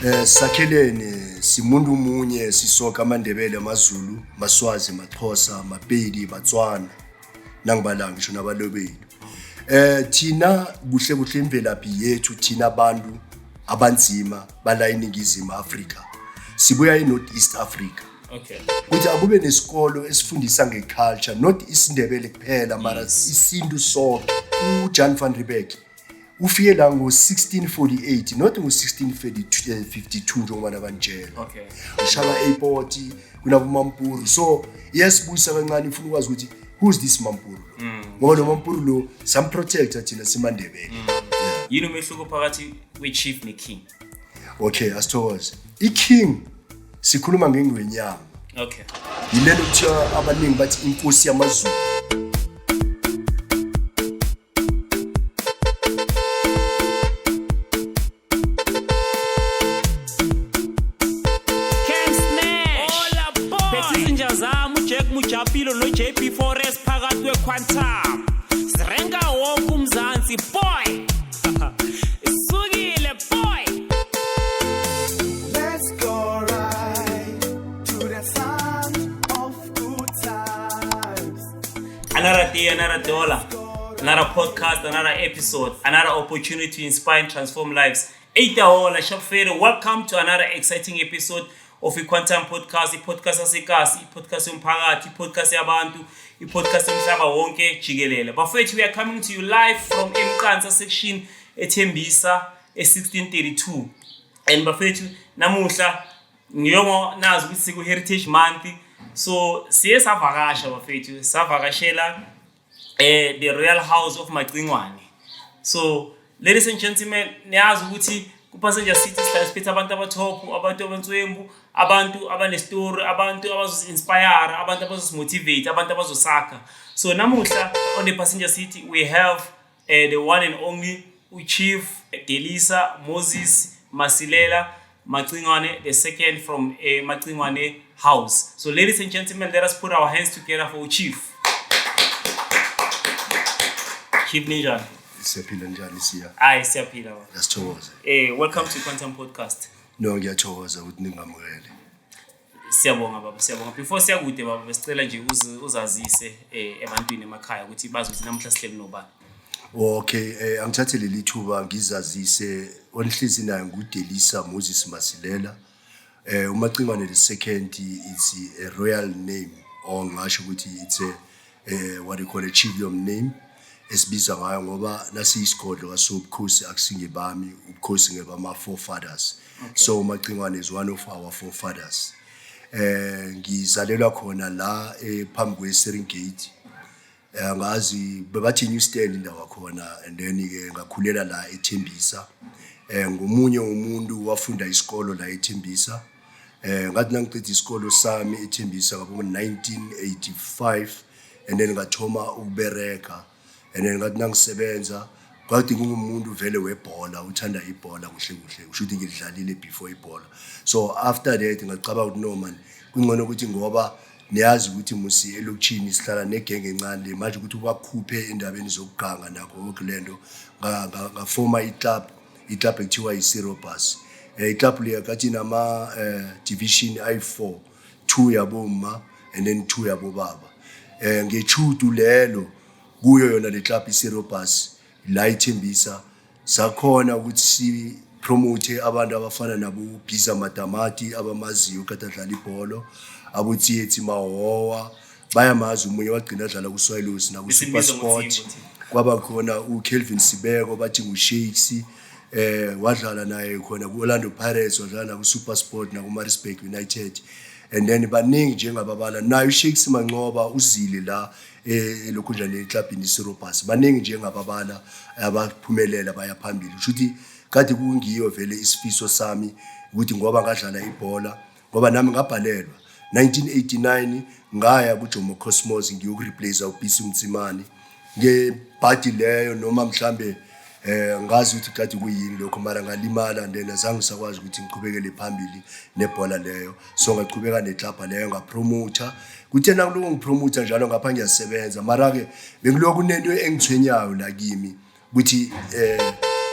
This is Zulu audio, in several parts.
Sakhelene simuntu umunye sisoka amandebele amaZulu, Maswazi, Maxhosa, Mapedi, Batswana nangibalanga ngisho nabalobeli. Thina kuhle imvelaphi yethu thina abantu abanzima bala eNingizimu Afrika. Sibuya eNorth East Africa. Okay. Kuthi akube nesikolo esifundisa ngeculture, not isindebele kuphela mara isintu sonke. uJohn van Riebeeck ufike la ngo1648 not ngo1652 njengoba nabanjela. Okay. Ushaka airport kunabo Mampuru. So yesibuyisa kancane ufuna ukwazi ukuthi who's this Mampuru? Ngoba lo Mampuru lo some protector thina siMandebele. Yini umehluko phakathi we-chief ne-king? Okay, asithokoze. I-king sikhuluma ngengwenyama. Okay. Yilelo kuthiwa abaningi bathi inkosi yamaZulu. Mujapilo no JP Forest phakathi kweQuantum sirenga wonke umzansi boy isukile boy. Let's go right to the sound of good times. Another day, another dollar, another podcast, another episode, another opportunity to inspire and transform lives. Eitahola Shopfere, welcome to another exciting episode of iQuantum podcast, i-podcast yasekasi, i-podcast yomphakathi, i-podcast yabantu, i-podcast yomhlaba wonke jikelele. Bafethu, we are coming to you live from eMqansa section eThembisa e1632. And bafethu, namuhla ngiyomo nazi ukuthi siku Heritage Month. So siye savakasha bafethu, savakashela the Royal House of Macingwane. So ladies and gentlemen, niyazi ukuthi ku-Passenger City siphethe abantu abathopu, abantu abantswembu, abantu abanestory, abantu abazosinspire, abantu abazosimotivate, abantu abazosakha. So namuhla on the Passenger City we have the one and only Chief Delisa Moses Masilela Macingwane, the second from Macingwane House. So ladies and gentlemen, let us put our hands together for Chief. Chief Ninja. Siyaphila njani siya? Hayi siyaphila baba. Yasithokoza. Welcome to Quantum podcast. No, ngiyathokoza ukuthi ningamukele. Siyabonga baba, siyabonga. Before siyakude baba, besicela nje uzazise ebantwini emakhaya ukuthi bazi ukuthi namhla sihleli nobani. Okay, angithathe leli thuba ngizazise onhlizi nayo nguDelisa Moses Masilela. uMacingwane the second, it's a royal name, or ngasho ukuthi it's a what you call a chiefdom name. Esibizwa ngayo ngoba nasi isigodlo kaSobukhosi akusingebami, ubukhosi ngebama forefathers. Okay. So uMacingwane is one of our forefathers. Ngizalelwa khona la phambi kweSeringate. Ngazi bebathi New Stand indawo khona, and then ke ngakhulela la eThembisa. Ngomunye umuntu wafunda isikolo la eThembisa. Ngathi nangiqedile isikolo sami eThembisa ngo1985, and then ngathoma ukubereka. And then ngathi nangisebenza kwathi ngumuntu vele webhola, uthanda ibhola kuhle usho ukuthi ngidlalile before ibhola. So after that ngacaba ukuthi no man kungcono ukuthi ngoba niyazi ukuthi musi elokishini sihlala negenge encane manje ukuthi wakhuphe endabeni zokuganga nakho okulendo ngafoma iclub ekuthiwa iSirobus. Iclub le kathi nama division I4, 2 yaboma and then 2 yabobaba. Ngechudu lelo kuyo yona le club iSirobus la eThembisa sakhona ukuthi si promote abantu abafana nabo Biza Matamati abamaziyo kadlala ibhola, abuThethi Mahowa bayamazi, umunye wagcina adlala kuSwahilus na kuSuper Sport. Kwaba khona uKelvin Sibeko bathi nguShakes, wadlala naye khona kuOrlando Pirates, wadlala kuSuper Sport na kuMaritzburg United. And then baningi njengababala nayo uShakes Manqoba uzile la lokudla le club iSirobus, baningi njengababala abaphumelela baya phambili. Ushuthi kade kungiyo vele isifiso sami ukuthi ngoba ngadlala ibhola, ngoba nami ngabhalelwa 1989 ngaya kuJomo Cosmos ngiyokureplace uBisi Mtsimane ngebhadi leyo, noma mhlambe ngazi ukuthi kade kuyini lokho mara ngalimala, and then azange sakwazi ukuthi ngiqhubekele phambili nebhola leyo. So ngaqhubeka neclub leyo ngapromoter, kuthena kuloko ngipromoter njalo ngapha ngiyasebenza, mara ke bengiloko kunento engithwenyayo la kimi ukuthi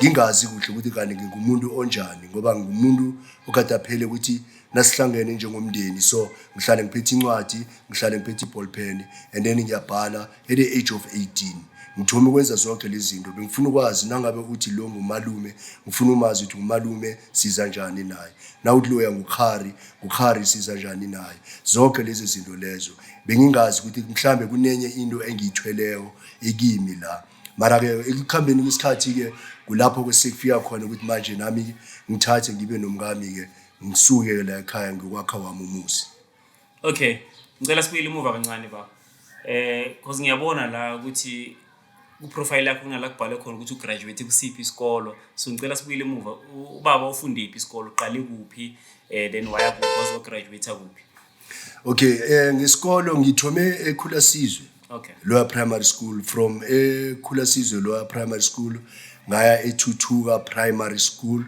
ngingazi kuhle ukuthi kani ngingumuntu onjani ngoba ngumuntu okade aphele ukuthi nasihlangene njengomndeni so ngihlale ngiphethe incwadi ngihlale ngiphethe iball pen and then ngiyabhala at the age of 18 ngithoma ukwenza zonke lezi zinto bengifuna ukwazi nangabe uthi lo ngumalume ngifuna umazi ukuthi ngumalume siza njani naye na uthi lo ngukhari siza njani naye zonke lezi zinto lezo bengingazi ukuthi mhlambe kunenye into engiyithweleyo ekimi la mara ke ekukhambeni kwesikhathi ke kulapho kwesekufika khona ukuthi manje nami ngithathe ngibe nomkami ke ngisuke la ekhaya ngokwakha wami umuzi. Okay, ngicela sibuyele emuva kancane baba. Because ngiyabona la ukuthi ku-profile yakho kunala kubhalwe khona ukuthi ugraduate kusiphi isikolo. So ngicela sibuyele emuva. Ubaba ufunde iphi isikolo, uqale kuphi, then waya kuphi graduate kuphi? Okay, ngesikolo ngithome eKhula Sizwe. Okay. Lower Primary School from eKhula Sizwe Lower Primary School ngaya eThuthuka Primary School.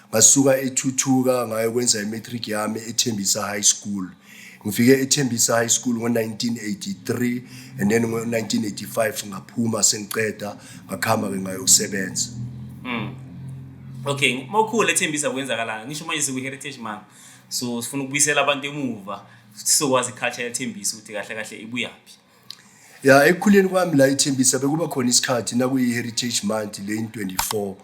Ngasuka eThuthuka ngaye kwenza imatric yami eThembisa High School. Ngifike eThembisa High School ngo1983 and then ngo1985 ngaphuma sengiceda ngakhamba ke ngayokusebenza. Okay, mokhulu eThembisa kwenzakalana. Ngisho manje siku heritage month. So sifuna ukubuyisela abantu emuva sizokwazi iculture yeThembisa ukuthi kahle kahle ibuyaphi. Ya ekukhuleni kwami la eThembisa bekuba khona isikhathi na kuyi heritage month le 24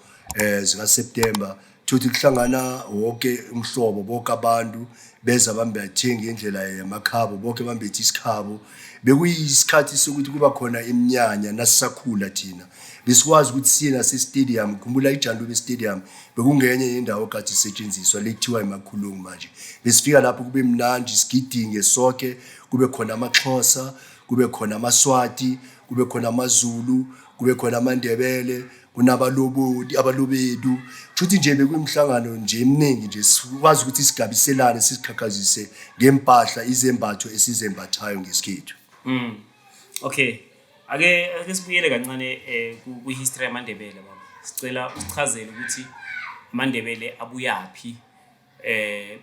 zika September thuthi kuhlangana wonke umhlobo bonke abantu beza bambe athenga indlela yamakhabo bonke bambethi isikhabo bekuyisikhathi sokuthi kuba khona iminyanya nasisakhula thina besikwazi ukuthi sina se-stadium khumbula iJandube Stadium bekungenye indawo kade isetshenziswa lekuthiwa iMakhulungu manje besifika lapho kube mnandi sigidinge sonke kube khona amaXhosa kube khona amaSwati kube khona amaZulu kube khona amaNdebele abalobedu futhi nje bekuyimhlangano nje eminingi nje sikwazi ukuthi sigabiselane sisikhakhazise ngempahla izembatho esizembathayo ngesikhethu. Okay, ake sibuyele kancane ku history yaMandebele baba. Sicela usichazele ukuthi aMandebele abuyaphi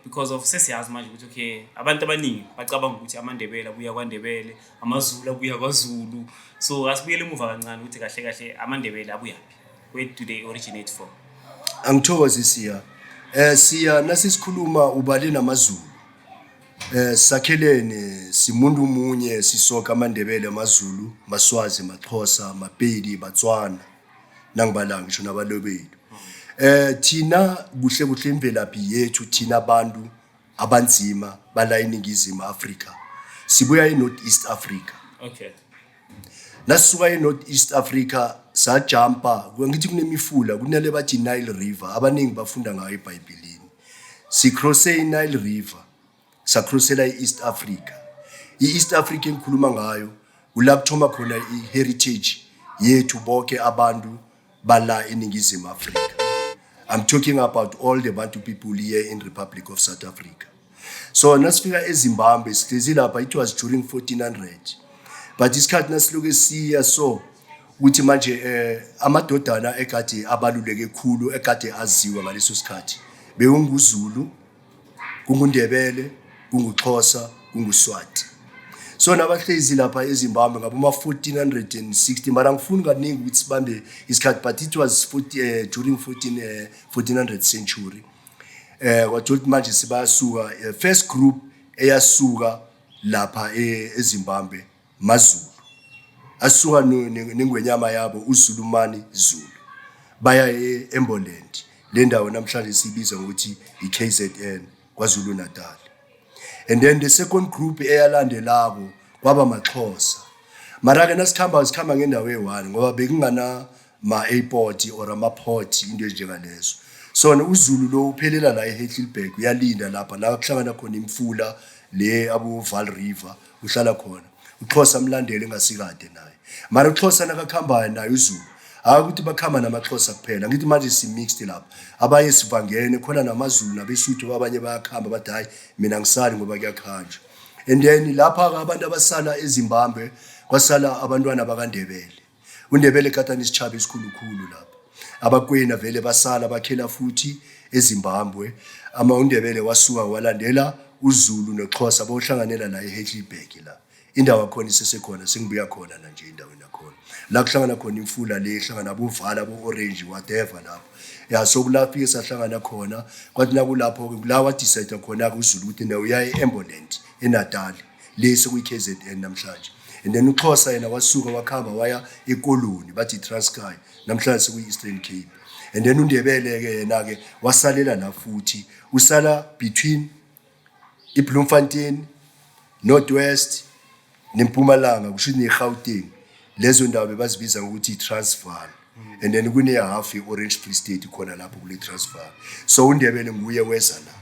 because of sesiyazi manje ukuthi okay abantu abaningi bacabanga ukuthi aMandebele abuya kwaNdebele amaZulu abuya kwaZulu so asibuyele emuva kancane ukuthi kahle kahle aMandebele abuyaphi. Where do they originate from? Angithokoze siya nasisikhuluma ubale namaZulu sakhelene simuntu umunye sisoka aMandebele amaZulu maSwazi maXhosa maPedi baTswana nangibalanga ngisho nabalobedu thina kuhle imvelaphi yethu thina abantu abanzima bala eNingizimu Afrika sibuya eNorth East Africa. Okay. Nasuka eNorth East Africa sajumpa ngithi kunemifula kunale bathi Nile River abaningi bafunda ngayo eBhayibhelini sicrosse iNile River sacrossela eEast Africa iEast Africa engikhuluma ngayo ulapho khona iheritage yethu bonke abantu bala eNingizimu Afrika. I'm talking about all the Bantu people here in Republic of South Africa. So nasifika eZimbabwe sihlezi lapha it was during 1400 but isikhathi nasiloke siya so ukuthi manje amadodana ekade abaluleke kakhulu ekade aziwa ngaleso sikhathi bekunguZulu kunguNdebele kunguXhosa kunguSwati so nabahlezi lapha eZimbabwe ngaboma 1460 mara ngifuna kaningi ukuthi sibambe isikhathi but it was during 1400th century kwathi manje sibasuka first group eyasuka lapha eZimbabwe maZulu asuka nengwenyama yabo uZulumani Zulu baya eMboland le ndawo namhlanje sibiza ngokuthi iKZN kwaZulu Natal and then the second group eyalandelako kwaba maXhosa mara ke nasikhamba ngendawo eyi1 ngoba bekungana ma-airport or ama-port into enjengalezo so uZulu lo uphelela la eHeilberg uyalinda lapha la kuhlangana khona imfula le abo-Vaal River uhlala khona uXhosa mlandele ngasikade naye mara uXhosa nakakhamba naye uZulu akuthi bakhamba namaXhosa kuphela ngithi manje si mixed lapha abaye sivangene khona namaZulu nabeSuthu abanye bayakhamba bathi hayi mina ngisali ngoba kuyakhanjwa and then lapha abantu abasala eZimbabwe kwasala abantwana bakaNdebele uNdebele katani isichaba esikhulukhulu lapha abakwena vele basala bakhela futhi eZimbabwe uNdebele wasuka walandela uZulu noXhosa bohlanganela la eHeilberg la indawo yakhona isesekhona sengibuya khona nje endaweni yakhona la kuhlangana khona imfula le hlangana abovala abo-orange whatever lapho ya so kulapho sahlangana khona kwathi nakulapho la wadecide khona-ke uZulu ukuthi nawe uyaye e-Emboland eNatal le sekuyi-KZN namhlanje and then uXhosa yena wasuka wakhamba waya eKoloni bathi Transkei namhlanje sekuyi-Eastern Cape and then uNdebele-ke yena-ke wasalela la futhi usala between iBloemfontein Northwest neMpumalanga kusho neGauteng lezo ndawo bebazibiza ukuthi iTransvaal and then kune half eOrange Free State khona lapho kule Transvaal so uNdebele nguye weza la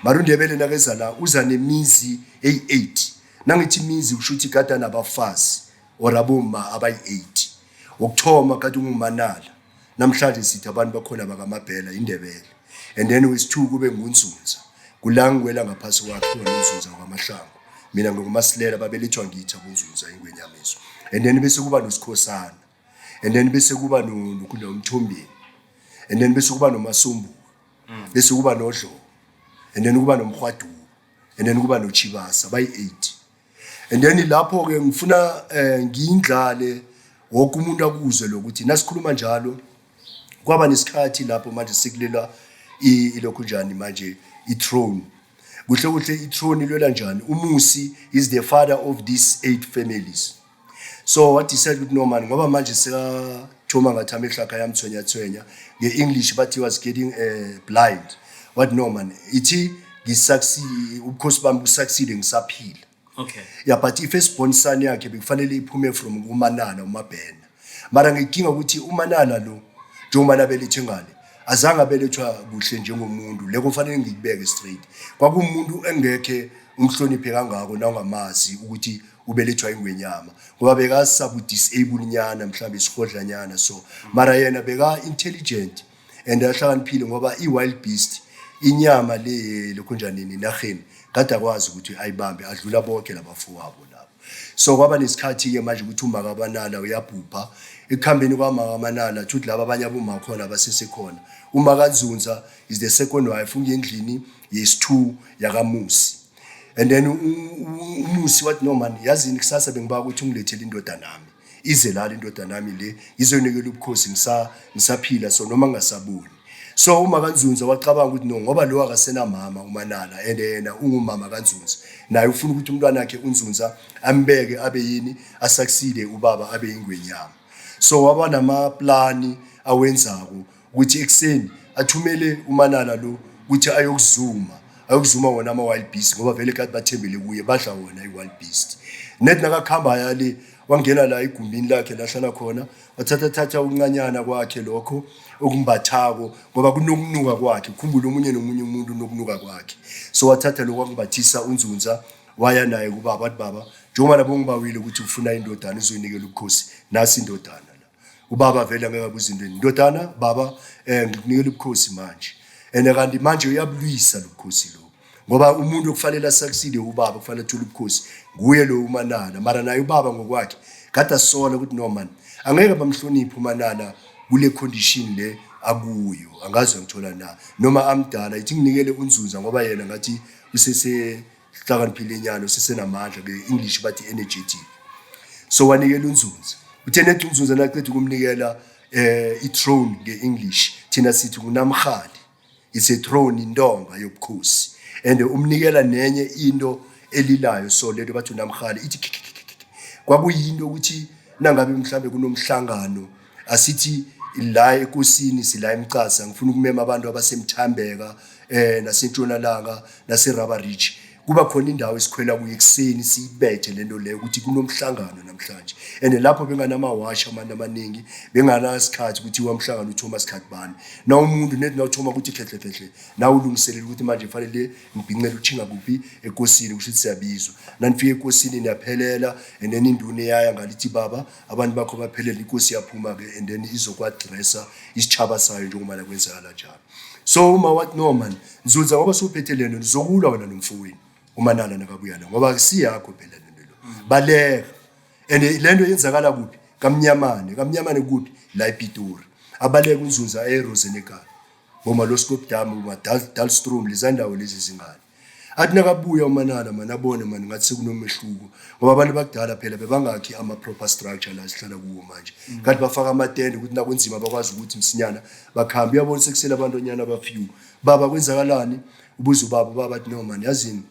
mara uNdebele nakeza la uza nemizi eyi8 nangithi imizi kusho ukuthi kade nabafazi or aboma abayi8 ukuthoma kade ungumanala namhlanje sithi abantu bakhona bakaMabhela iNdebele and then wesithu kube nguNzunza kulangwela ngaphasi kwakhe uNzunza kwaMahlangu mina ngomasilela babelethwa ngithi abunzunza ingwenyamiso and then bese kuba noSikhosana and then bese kuba noMthombeni and then bese kuba noMasombu bese kuba noDlo and then kuba noMkhwadu and then kuba noChibasa bayi8 and then lapho ke ngifuna ngiyindlale wonke umuntu akuzwe lokuthi nasikhuluma njalo kwaba nesikhathi lapho manje sikulela ilokhu njani manje iThrone kuhle kuhle iThrone ilwela njani uMusi is the father of these 8 families so what he said with Norman ngoba manje sekathoma ngathi amehlaka yamthwenya ngeEnglish but he was getting blind what Norman ithi ngisucceed ukhosi bami usucceed ngisaphila okay yeah but ifirstborn son yakhe bekufanele iphume from uManala uMabhena mara ngikinga ukuthi uManala lo njengoba nabelethe ngale azange abelethwa kuhle njengomuntu le kufanele ngikubeke straight kwakumuntu engekhe umhloniphe kangako na ungamazi ukuthi ubelethwa ingwenyama ngoba bekasaba disable nyana mhlambe isihodla nyana so mara yena beka intelligent and ahlakaniphile ngoba iwild beast inyama le lokho njanini naheni kade akwazi ukuthi ayibambe adlula bonke labafowabo lapho so kwaba nesikhathi ke manje ukuthi uMakabanala uyabhubha ekuhambeni kwaMakabanala ukuthi laba abanye aboma khona basesekhona uMakazunza is the second wife ungendlini yesi2 yakaMusi and then uMusi wathi Norman yazini kusasa bengiba ukuthi ungilethele indodana nami ize lala indodana nami le izonikela ubukhosi ngisaphila so noma ngasabuni so uMakazunza wacabanga ukuthi no ngoba lo akasena mama uManala and yena ungumama kaNzunza naye ufuna ukuthi umntwana wakhe uNzunza ambeke abe yini asucceed ubaba abe ingwenyama so waba namaplani awenzako ukuthi ekseni athumele uManala lo ukuthi ayokuzuma wona ama-wild beast ngoba vele kade bathembele kuye badla wona i-wild beast net nakakhamba yale wangena la igumbini lakhe lahlala khona wathatha uncanyana kwakhe lokho okumbathako ngoba kunokunuka kwakhe ukhumbula omunye nomunye umuntu unokunuka kwakhe so wathatha lokho kwambathisa uNzunza waya naye kubaba wathi baba njengoba labo ngibawile ukuthi ufuna indodana izoyinikela ubukhosi nasi indodana la ubaba vele angekabuza into indodana baba ngikunikela ubukhosi manje and kanti manje uyabulisa ubukhosi lo ngoba umuntu okufanele asucceed ubaba kufanele athule ubukhosi nguye lo uManala mara naye ubaba ngokwakhe kade asola ukuthi no man angeke bamhloniphe uManala kule condition le akuyo angazi ngithola na noma amdala ithi nginikele uNzunza ngoba yena ngathi usese hlakaniphile nyalo sesenamandla ke English bathi energetic so wanikela uNzunza uthene uNzunza naqedwe ukumnikela iThrone ngeEnglish thina sithi kunamkhali it's a throne indonga yobukhosi and umnikela nenye into elilayo so leto bathi unamkhali ithi kwakuyinto ukuthi nangabe mhlambe kunomhlangano asithi la ekosini sila eMcasa ngifuna ukumema abantu abasemthambeka nasentshonalanga naseRubber Ridge kuba khona indawo esikhwela kuye ekseni siyibethe lento leyo ukuthi kunomhlangano namhlanje and lapho benganamawasha abantu abaningi benganasikhathi ukuthi wamhlangano uThomas Khatbani na umuntu nethi na uThomas ukuthi khehle na ulungiselela ukuthi manje kufanele ngibhincela uchinga kuphi ekosini kusho ukuthi siyabizwa nanifike ekosini niyaphelela and then indune yaya ngalithi baba abantu bakho baphelela inkosi yaphuma ke and then izokwadressa isichaba sayo njengoba la kwenzakala njalo so uma wathi Norman Nzunza ngoba suphethe lento nizokulwa wena nomfowenu uManala nakabuya la ngoba siyakho phela lento lo baleka and lento yenzakala kuphi kamnyamane kuphi la ePitori abaleka uNzunza eRosenekal ngoma lo Skop Dam uma Dalstrom lizandawo lezi zingane athi nakabuya uManala manabone manje ngathi sekunomehluko ngoba abantu bakudala phela bebangakhi ama proper structure la sihlala kuwo manje kanti bafaka amatende ukuthi nakwenzima bakwazi ukuthi msinyana bakhamba uyabona sekusela abantonyana abafew baba kwenzakalani ubuzo baba bathi no man yazini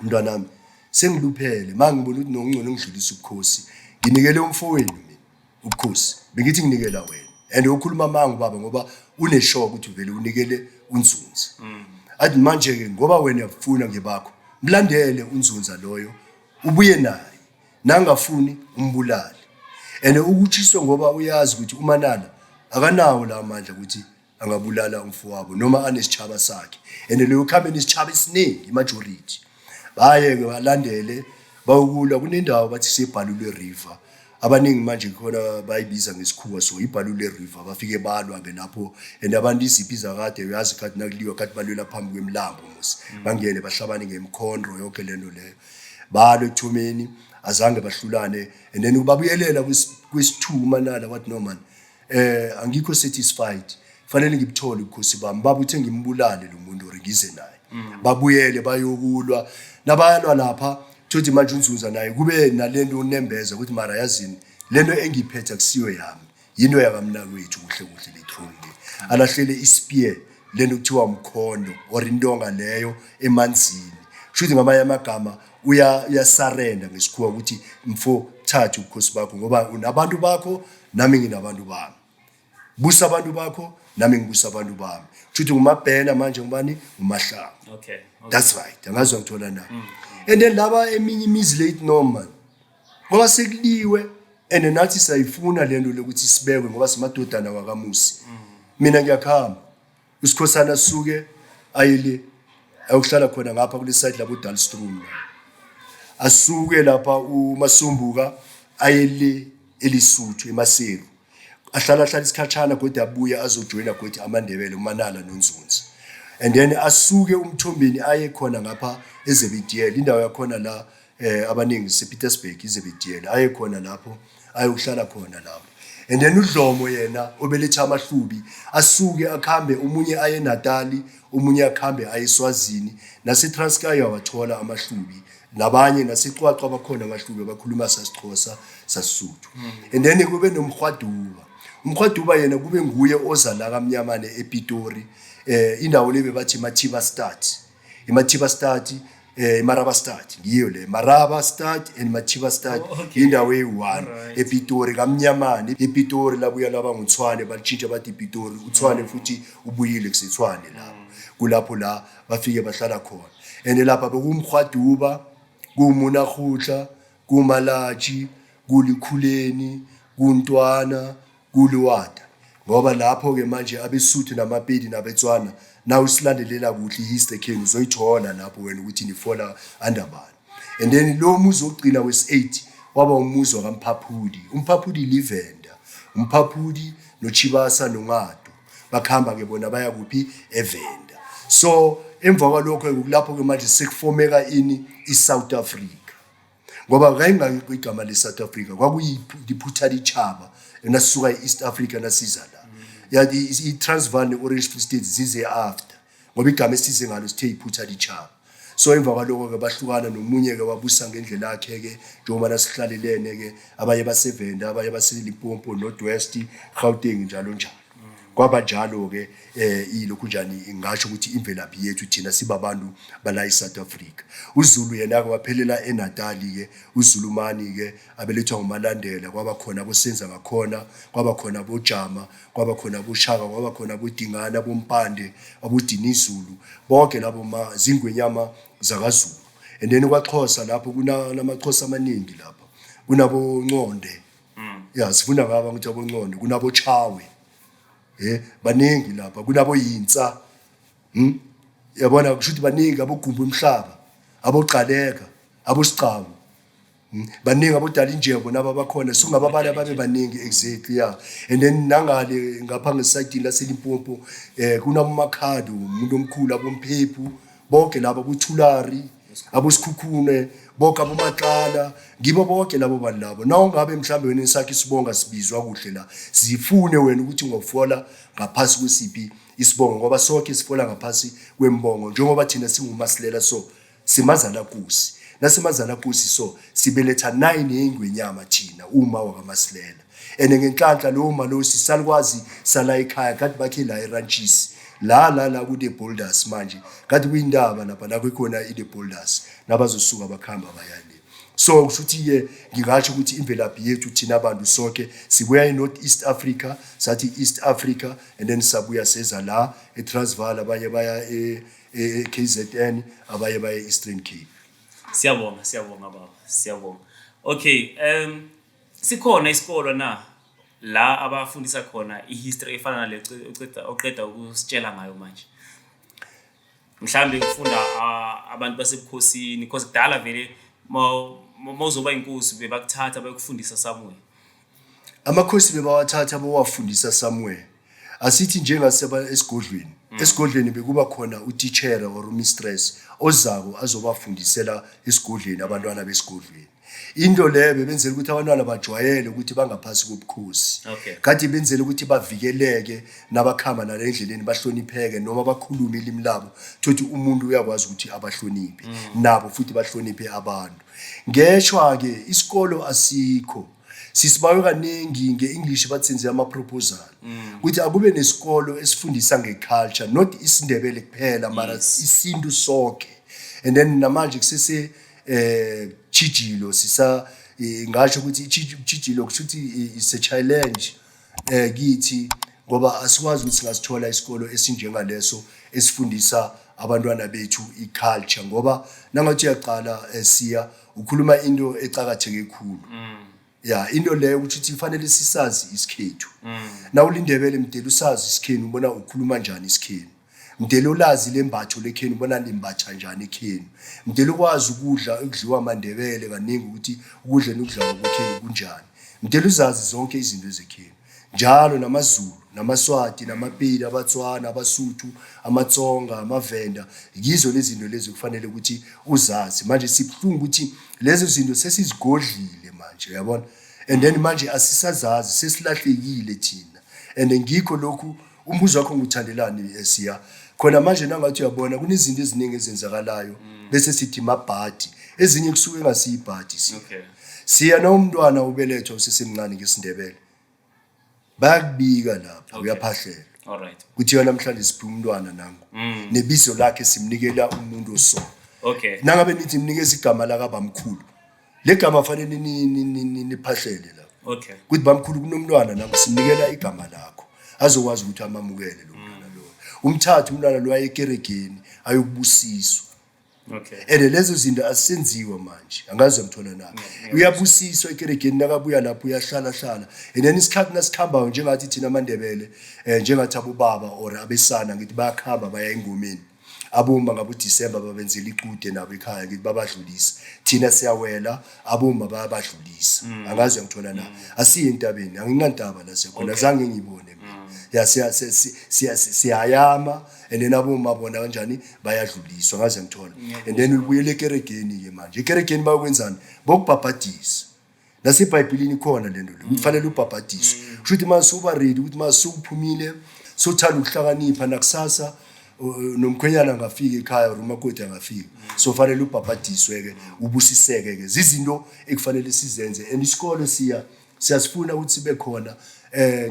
umntwana nami sengiluphele mangibona ukuthi nongcono ngidlulisa ubukhosi nginikele umfowenu mina ubukhosi bengithi nginikela wena and ukhuluma mangu baba ngoba uneshock ukuthi vele unikele uNzunza athi manje ke ngoba wena uyafuna ngebakho mlandele uNzunza loyo ubuye naye nangafuni umbulali and ukutshiswa ngoba uyazi ukuthi uManala akanawo la amandla ukuthi angabulala umfowabo noma anesitshaba sakhe and leyo khambeni isitshaba esiningi majority baye ke balandele bawukulwa kunendawo bathi sebhalulwe river abaningi manje khona bayibiza ngesikhuwa so ibhalulwe river bafike balwa ke lapho and abantu iziphi zakade uyazi kathi nakuliwa kathi balwela phambi kwemlambo musi bangene bahlabane ngemkhondro yonke lento leyo balwe ekuthomeni azange bahlulane and then babuyelela kwesithu Manala wathi no man angikho satisfied fanele ngibithole ukhosi bami baba uthe ngimbulale lo muntu ngize naye babuyele bayokulwa nabayalwa lapha thothi manje uNzunza naye kube nalento unembeza ukuthi mara yazini lento engiphethe akusiwe yami yinto yakamnakwethu kuhle le throne le alahlele ispear lento kuthiwa umkhondo or intonga leyo emanzini shuthi ngamanye amagama uyasarenda ngesikhuwa ukuthi mfo thatha ubukhosi bakho ngoba unabantu bakho nami nginabantu bami busa abantu bakho nami ngibusa abantu bami shuthi ngumabhena manje ngubani uMahlanga okay that's right angazwa ngithola na and then laba eminye imizi late normal ngoba sekuliwe and nathi sayifuna lento lokuthi sibekwe ngoba simadodana wakamusi mina ngiyakhamba usikhosana suke ayile ayokuhlala khona ngapha kule side labo Dalstrom asuke lapha uMasumbuka ayele elisuthu eMaseru ahlala isikhatshana kodwa abuya azojoina kodwa amaNdebele uManala noNzunza and then asuke umthombeni aye khona ngapha eZebediela indawo yakhona la abaningi sePietersburg iZebediela aye khona lapho ayokuhlala khona lapho and then uDlomo yena obeletha amahlubi asuke akhambe umunye aye Natali umunye akhambe aye eSwazini naseTranskei wathola amahlubi nabanye nasexwaxa bakhona amahlubi abakhuluma sasixhosa sasuthu and then kube nomkhwaduba yena kube nguye oza la kaMnyamane ePitori indawo lebe bathi Mathiba Start iMathiba Start Maraba Start ngiyo le Maraba Start and Mathiba Start indawo eyi1 ePitori kaMnyamane ePitori labuya laba nguTshwane balitshintsha bathi ePitori uTshwane futhi ubuyile kuseTshwane lapho kulapho la bafike bahlala khona and lapha bekumkhwaduba kuMunahutla kuMalaji kulikhuleni kuNtwana kuliwada ngoba lapho ke manje abeSuthu namaPedi nabeTswana na usilandelela kuhle history king uzoyithola lapho wena ukuthi nifola andabani and then lo muzo ogcina wes8 waba umuzo kaMphaphudi uMphaphudi livenda uMphaphudi noChibasa noNgado bakhamba ke bona baya kuphi eVenda so emva kwalokho kulapho ke manje sekufomeka ini iSouth Africa ngoba kayingakho igama leSouth Africa kwakuyiphutha lichaba nasisuka eEast Africa nasiza la yathi iTransvaal neOrange Free State zize after ngoba igama esize ngalo sithe iphutha lichaba so emva kwalokho ke bahlukana nomunye ke wabusa ngendlela yakhe ke njengoba nasihlalelene ke abaye baseVenda abaye baseLimpopo Northwest Gauteng njalo njalo kwaba njalo ke ilokhu njani ngisho ukuthi imvelaphi yethu thina sibabantu bala eSouth Africa uZulu yena ke waphelela eNatali ke uZulumani ke abelethwa nguMalandela kwaba khona bosenza ngakhona kwaba khona boJama kwaba khona boShaka kwaba khona boDingana boMpande abodinizulu bonke labo mazingwenyama zakaZulu and then kwaXhosa lapho kunamaXhosa amaningi lapha kunabo Nconde sifunda ngaba ukuthi abonconde kunabo Chawe baningi lapha kunabo Yintsa yabona kushuthi baningi abogumba emhlaba aboqaleka abosicawu baningi abodala injebo naba bakhona singababala babe baningi exactly and then nangale ngapha ngesayidini laseLimpopo kunamakhado umuntu omkhulu abomphephu bonke laba boThulari abosikhukhune bonke aboMaqala ngibo bonke labo bantu labo nawo ngabe mhlambe wena isakhe isibonga sibizwa kuhle la sifune wena ukuthi ngofola ngaphasi kwesiphi isibongo ngoba sonke sifola ngaphasi kwembongo njengoba thina singumasilela so simazana kusi nasimazana kusi so sibeletha 9 yengwenyama thina uma wakaMasilela and ngenhlanhla lo malosi salikwazi sala ekhaya kanti bakhe la eranches la kude boulders manje kanti kuyindaba lapha la kukhona ide boulders nabazosuka bakhamba bayale so kushuthi ngingathi ukuthi imvelaphi yethu thina abantu sonke sibuya eNorth East Africa sathi East Africa and then sabuya seza la eTransvaal abanye baya eKZN abanye baya eEastern Cape. Siyabonga baba, siyabonga. Okay, sikhona isikolo na la abafundisa khona ihistory efana nale oqeda ukusitshela ngayo manje. Mhlambe ukufunda abantu basebukhosini because kudala vele mawuzoba inkosi bebakuthatha bayokufundisa somewhere. Amakhosi bebawathatha bawafundisa somewhere. Asithi njengaseba esigodlweni. Esigodlweni bekuba khona uteacher or mistress ozako azobafundisela esigodlweni abantwana besigodlweni. Into leyo bebenzela ukuthi abantwana bajwayele ukuthi bangaphasi kobukhosi. Kanti benzela ukuthi bavikeleke nabakhamba nalendleleni bahlonipheke noma bakhulume ilimi labo thothi umuntu uyakwazi ukuthi abahloniphe nabo futhi bahloniphe abantu. Ngeshwa ke isikolo asikho. Sisibayo kaningi ngeEnglish batsenze ama proposal ukuthi akube nesikolo esifundisa ngeculture not isiNdebele kuphela mara isintu sonke and then namanje kusese Chijilo sisa ngasho ukuthi Chijilo kushuthi is a challenge kithi ngoba asikwazi ukuthi singasithola isikolo esinjengaleso esifundisa abantwana bethu iculture ngoba nangathi uyaqala siya ukhuluma into ecakatheke kakhulu into leyo ukuthi kufanele sisazi isikhethu na ulindebele mdela usazi isikheni ubona ukhuluma njani isikheni mdela ulazi lembatho lekheni ubona limbatha njani ekheni mdela ukwazi ukudla ekudliwa amandebele kaningi ukuthi ukudla nokudla kokheni kunjani mdela uzazi zonke izinto ezekheni njalo namaZulu namaSwati namapedi abaTswana abaSuthu amaTsonga amavenda yizo lezi zinto lezi kufanele ukuthi uzazi manje sibhlungu ukuthi lezo zinto sesizigodlile manje uyabona and then manje asisazazi sesilahlekile thina and ngikho lokhu umbuzo wakho nguthandelani siya khona manje nangathi uyabona kunezinto eziningi ezenzakalayo bese sithi mabhadi ezinye kusuke ngasiyibhadi siya na umntwana ubelethwa usesemncane ngeSindebele bakubika lapha uyaphahlela alright kuthi namhlanje siphi umntwana nangu nebizo lakhe simnikela umuntu oso nangabe nithi mnikeza igama la kabamkhulu legama fanele niphahlele la kuthi bamkhulu kunomntwana nangu simnikela igama lakho azokwazi ukuthi amamukele lo mntwana lo umthathu umntwana lo ayekeregeni ayokubusiswa and lezo zinto asenziwa manje angazi ngithola na uyabusiswa ekeregeni nakabuya lapho uyahlala and then isikhathi nasikhamba njengathi thina amandebele njengathi abobaba or abesana ngithi bayakhamba baya engomeni aboma ngabo December babenzela icude nabo ekhaya ngithi babadlulisa thina siyawela aboma bayabadlulisa angazi ngithola na asiye entabeni angingantaba la siyakhona zange ngibone ya siyayama and then aboma bona kanjani bayadluliswa ngaze ngithola and then ubuyele ekeregeni ke manje ekeregeni bayokwenzani bokubhabhadisa naseBhayibhelini khona lento le kufanele ubhabhadiswe kushuthi mase uba ready ukuthi mase uphumile sothanda ukuhlakanipha nakusasa nomkhwenyana angafika ekhaya umakoti angafika so fanele ubhabhadiswe ke ubusiseke ke zizinto ekufanele sizenze and isikole siyasifuna ukuthi sibe khona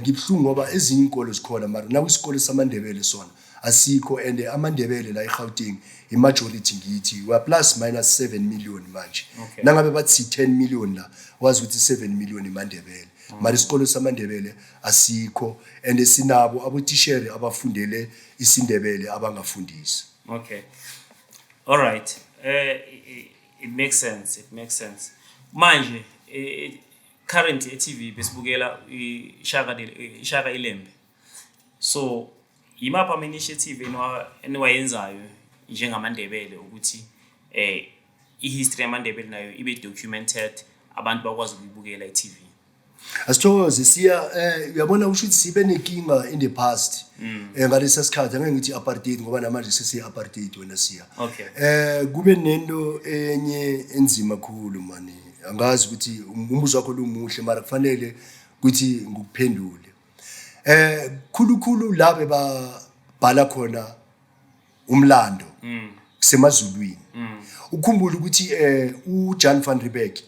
ngibhlungu ngoba ezinye inkolo zikhona mara naku isikole samandebele sona asikho and amandebele la eGauteng imajority ngithi wa plus minus 7 million manje nangabe bathi 10 million la wazi ukuthi 7 million imandebele mara isikole samandebele asikho and sinabo abotishere abafundele isindebele abangafundisa all right it makes sense manje currently eTV besibukela ishaka ilembe so imapha ama initiative eniwayenzayo njengamandebele ukuthi ihistory yamandebele nayo ibe documented abantu bakwazi ukubukela eTV asithokoze siya uyabona ukuthi sibe nenkinga in the past ngalesa sikhathi angeke ngithi apartheid ngoba namanje sesiya apartheid wena siya kube nento enye enzima kakhulu mani angazi ukuthi umbuzo wakho lumuhle mara kufanele ukuthi ngikuphendule khulukhulu labe babhala khona umlando kusemazulwini ukhumbule ukuthi uJohn van Riebeeck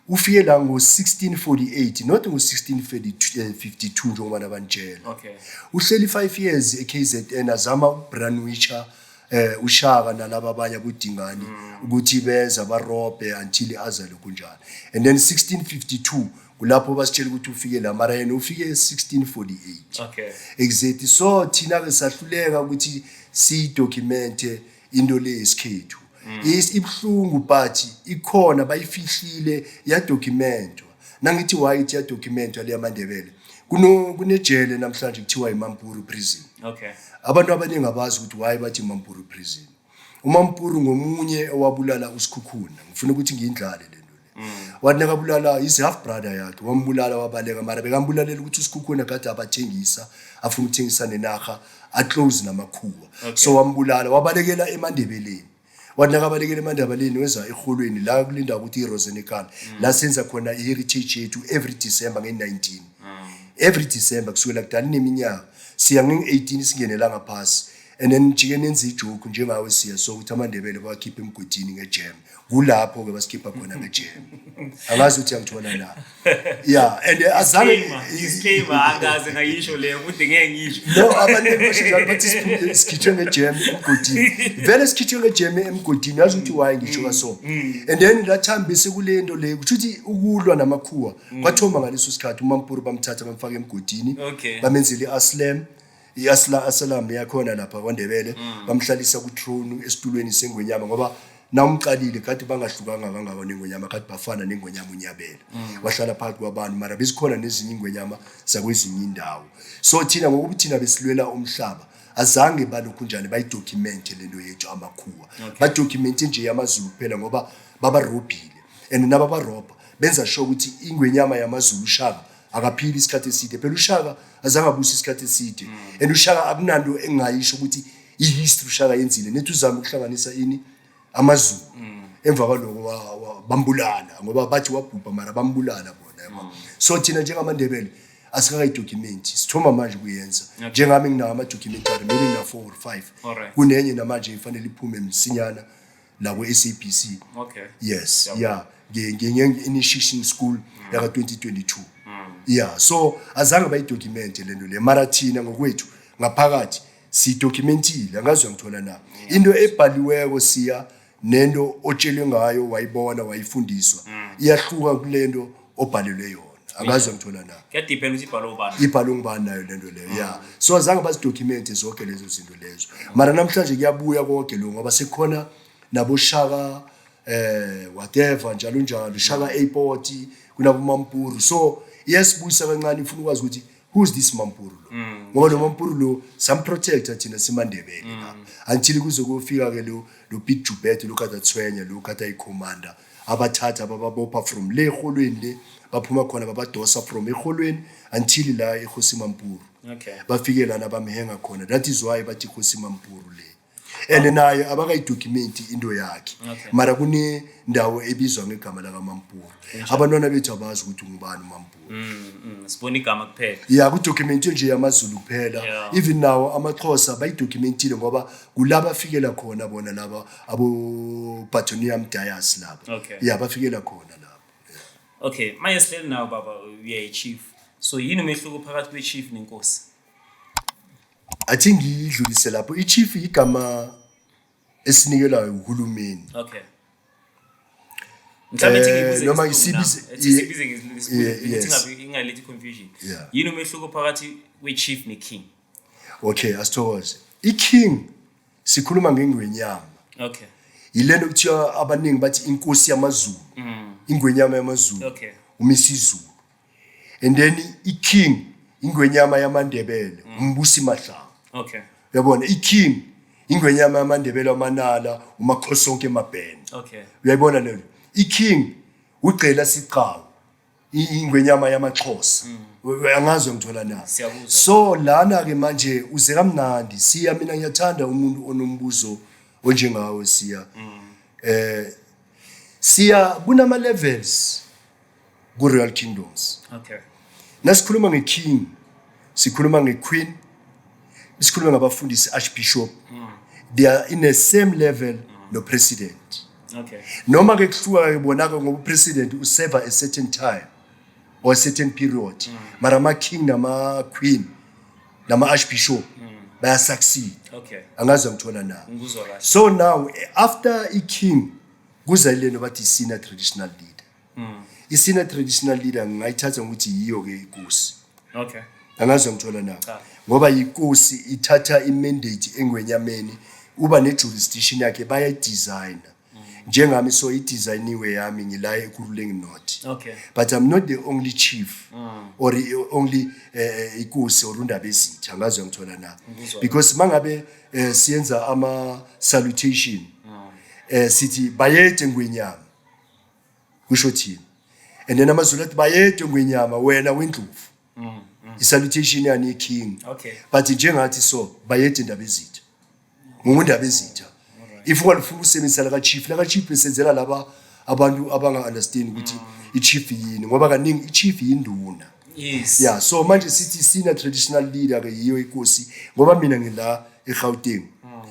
ufike la ngo-1648 not ngo-1652 njengoba nabanitshela. Okay. Uhleli 5 years eKZN azama ukubranwisha uShaka nalabo abanye abudingani ukuthi beza barobhe until azale kunjalo. And then 1652 kulapho basitshela ukuthi ufike la mara yena ufike 1648. Okay. Exactly. So thina ke sahluleka ukuthi si documente into le isikhethu. Ibhlungu but ikhona bayifihlile ya documentwa. Nangithi why it ya documentwa le yamandebele. Kunejele namhlanje kuthiwa iMampuru prison. Okay. Abantu abaningi abazi ukuthi why bathi iMampuru prison. uMampuru ngomunye owabulala uSikhukhuna. Ngifuna ukuthi ngiyindlale le nto le. Wathi nakabulala his half brother yakhe wambulala wabaleka mara bekambulalela ukuthi uSikhukhuna kade abathengisa afuna ukuthengisa nenaga aclose namakhuwa. So wambulala wabalekela eMandebeleni. Wathi nakabalekela eMandebeleni weza eholweni la kulinda ukuthi iRosenekal la senza khona iHeritage yethu every December nge-19. Every December kusukela kudala neminyaka siya nge-18 singenela ngaphasi and then jike nenza ijoke njengawe siya so ukuthi amandebele bakhipha emgodini ngejam kulapho ke basikhipha khona ngejam angazi ukuthi angithola la yeah and azange disclaimer angaze ngayisho le ukuthi ngeke ngisho no abantu bashaka bathi sikhithe ngejam emgodini vele sikhithe ngejam emgodini yazi ukuthi why ngisho kaso and then lathambise kulento le ukuthi ukulwa namakhuwa kwathoma ngaleso sikhathi uMampuru bamthatha bamfaka emgodini bamenzele iAslam iAsalam yakhona lapha kwaNdebele bamhlalisa ku throne esitulweni sengwenyama ngoba namqalile kade bangahlukanga kangaka nengwenyama kade bafana nengwenyama uNyabela wahlala phakathi kwabantu mara besikhona nezinye ingwenyama zakwezinye indawo so thina ngokuba thina besilwela umhlaba azange balokhu njani bayidocumente lento yethu amakhuwa badocumente nje yamaZulu kuphela ngoba babarobhile and nababarobha benza sure ukuthi ingwenyama yamaZulu uShaka akaphili isikhathi eside phela uShaka azange abusa isikhathi eside and uShaka akunando engayisho ukuthi ihistory uShaka yenzile nethi uzama ukuhlanganisa ini amaZulu emva kwaloko bambulala ngoba bathi wabhubha mara bambulala bona yabo so thina njengamandebele asikayidocument sithoma manje kuyenza njengami nginawo ama documentary maybe na 4 or 5 kunenye namanje ifanele iphume msinyana la ku SABC yes yeah nge-initiation school yaka 2022 yeah so azange bayidocumente lento le mara thina ngokwethu ngaphakathi si documentile angazwe ngithola na into ebhaliweko siya nento otshelwe ngayo wayibona wayifundiswa iyahluka kulento obhalelwe yona angazwe ngithola na kuyadepend ukuthi ibhalwe ngubani nayo lento leyo yeah so azange bazidocumente zonke lezo zinto lezo mara namhlanje kuyabuya konke lo ngoba sekukhona nabo Shaka whatever njalo Shaka airport kunabo Mampuru so yesibuyisa kancane ifuna ukwazi ukuthi who's this Mampuru lo ngoba lo Mampuru lo some protector thina siMandebele la until kuze kufika ke lo Big Jubete lo kade Thwenya lo kade iCommander abathatha bababopha from le eholweni le baphuma khona babadosa from eholweni until la eKhosi Mampuru bafike lana bamhenga khona that is why bathi eKhosi Mampuru le and naye abakayidocumente into yakhe mara kune ndawo ebizwa ngegama la kaMampuru abantwana bethu abazi ukuthi ngubani uMampuru sibona igama kuphela yeah ku documente nje yamaZulu kuphela even now amaXhosa bayidocumentile ngoba kulaba fikela khona bona laba abo Batonium Dias laba yeah bafikela khona laba okay manje sihleli nawo baba uye chief so yini umehluko phakathi kwechief nenkosi athi ngidlulise lapho ichief igama esinikelayo uhulumeni mhlawumbe noma isibize ngithi ingalethi confusion yini umehluko phakathi kwechief neking okay asithokoze iking sikhuluma ngengwenyama yilento kuthiwa abaningi bathi inkosi yamaZulu ingwenyama yamaZulu uMisizulu and then iking ingwenyama yamaNdebele umbusi Mahlanga uyabona iking ingwenyama yamaNdebele amanala uMakhosonke eMabhene uyayibona lelo iking uGcela Siqhawu ingwenyama yamaXhosa angazwe ngithola na so lana ke manje uze kamnandi siya mina ngiyathanda umuntu onombuzo onjengawe siya kunama levels ku Royal Kingdoms nasikhuluma ngeking sikhuluma ngequeen sikhuluma ngabafundisi archbishop they are in the same level no president Okay. noma ke kuhluka ke bonaka ngoba president userve a certain time or a certain period mara ama king nama queen nama archbishop baya succeed Okay. angazi ngithola na Ngizwa kahle. so now after I king kuza lento bathi senior traditional leader I senior traditional leader ngayithatha ukuthi yiyo ke inkosi Okay. angazi ngithola na Cha. ngoba inkosi ithatha imandate engwenyameni uba ne jurisdiction yakhe baya design njengami so I designiwe yami ngila eKuruleng North Okay. but I'm not the only chief or the only inkosi or undabezitha angazi ngithola na because mangabe siyenza ama salutation sithi bayede ngwenyama kusho thini and then amazulu athi bayede ngwenyama wena wendlovu I-salutation yani king Okay. but njengathi so bayede indabezitha ngundabezitha if walifuna usebenzisa la chief besenzela laba abantu abanga understand ukuthi I-chief yini ngoba kaningi I-chief yinduna Yes. yeah so manje sithi senior traditional leader ke yiyo inkosi ngoba mina ngila eGauteng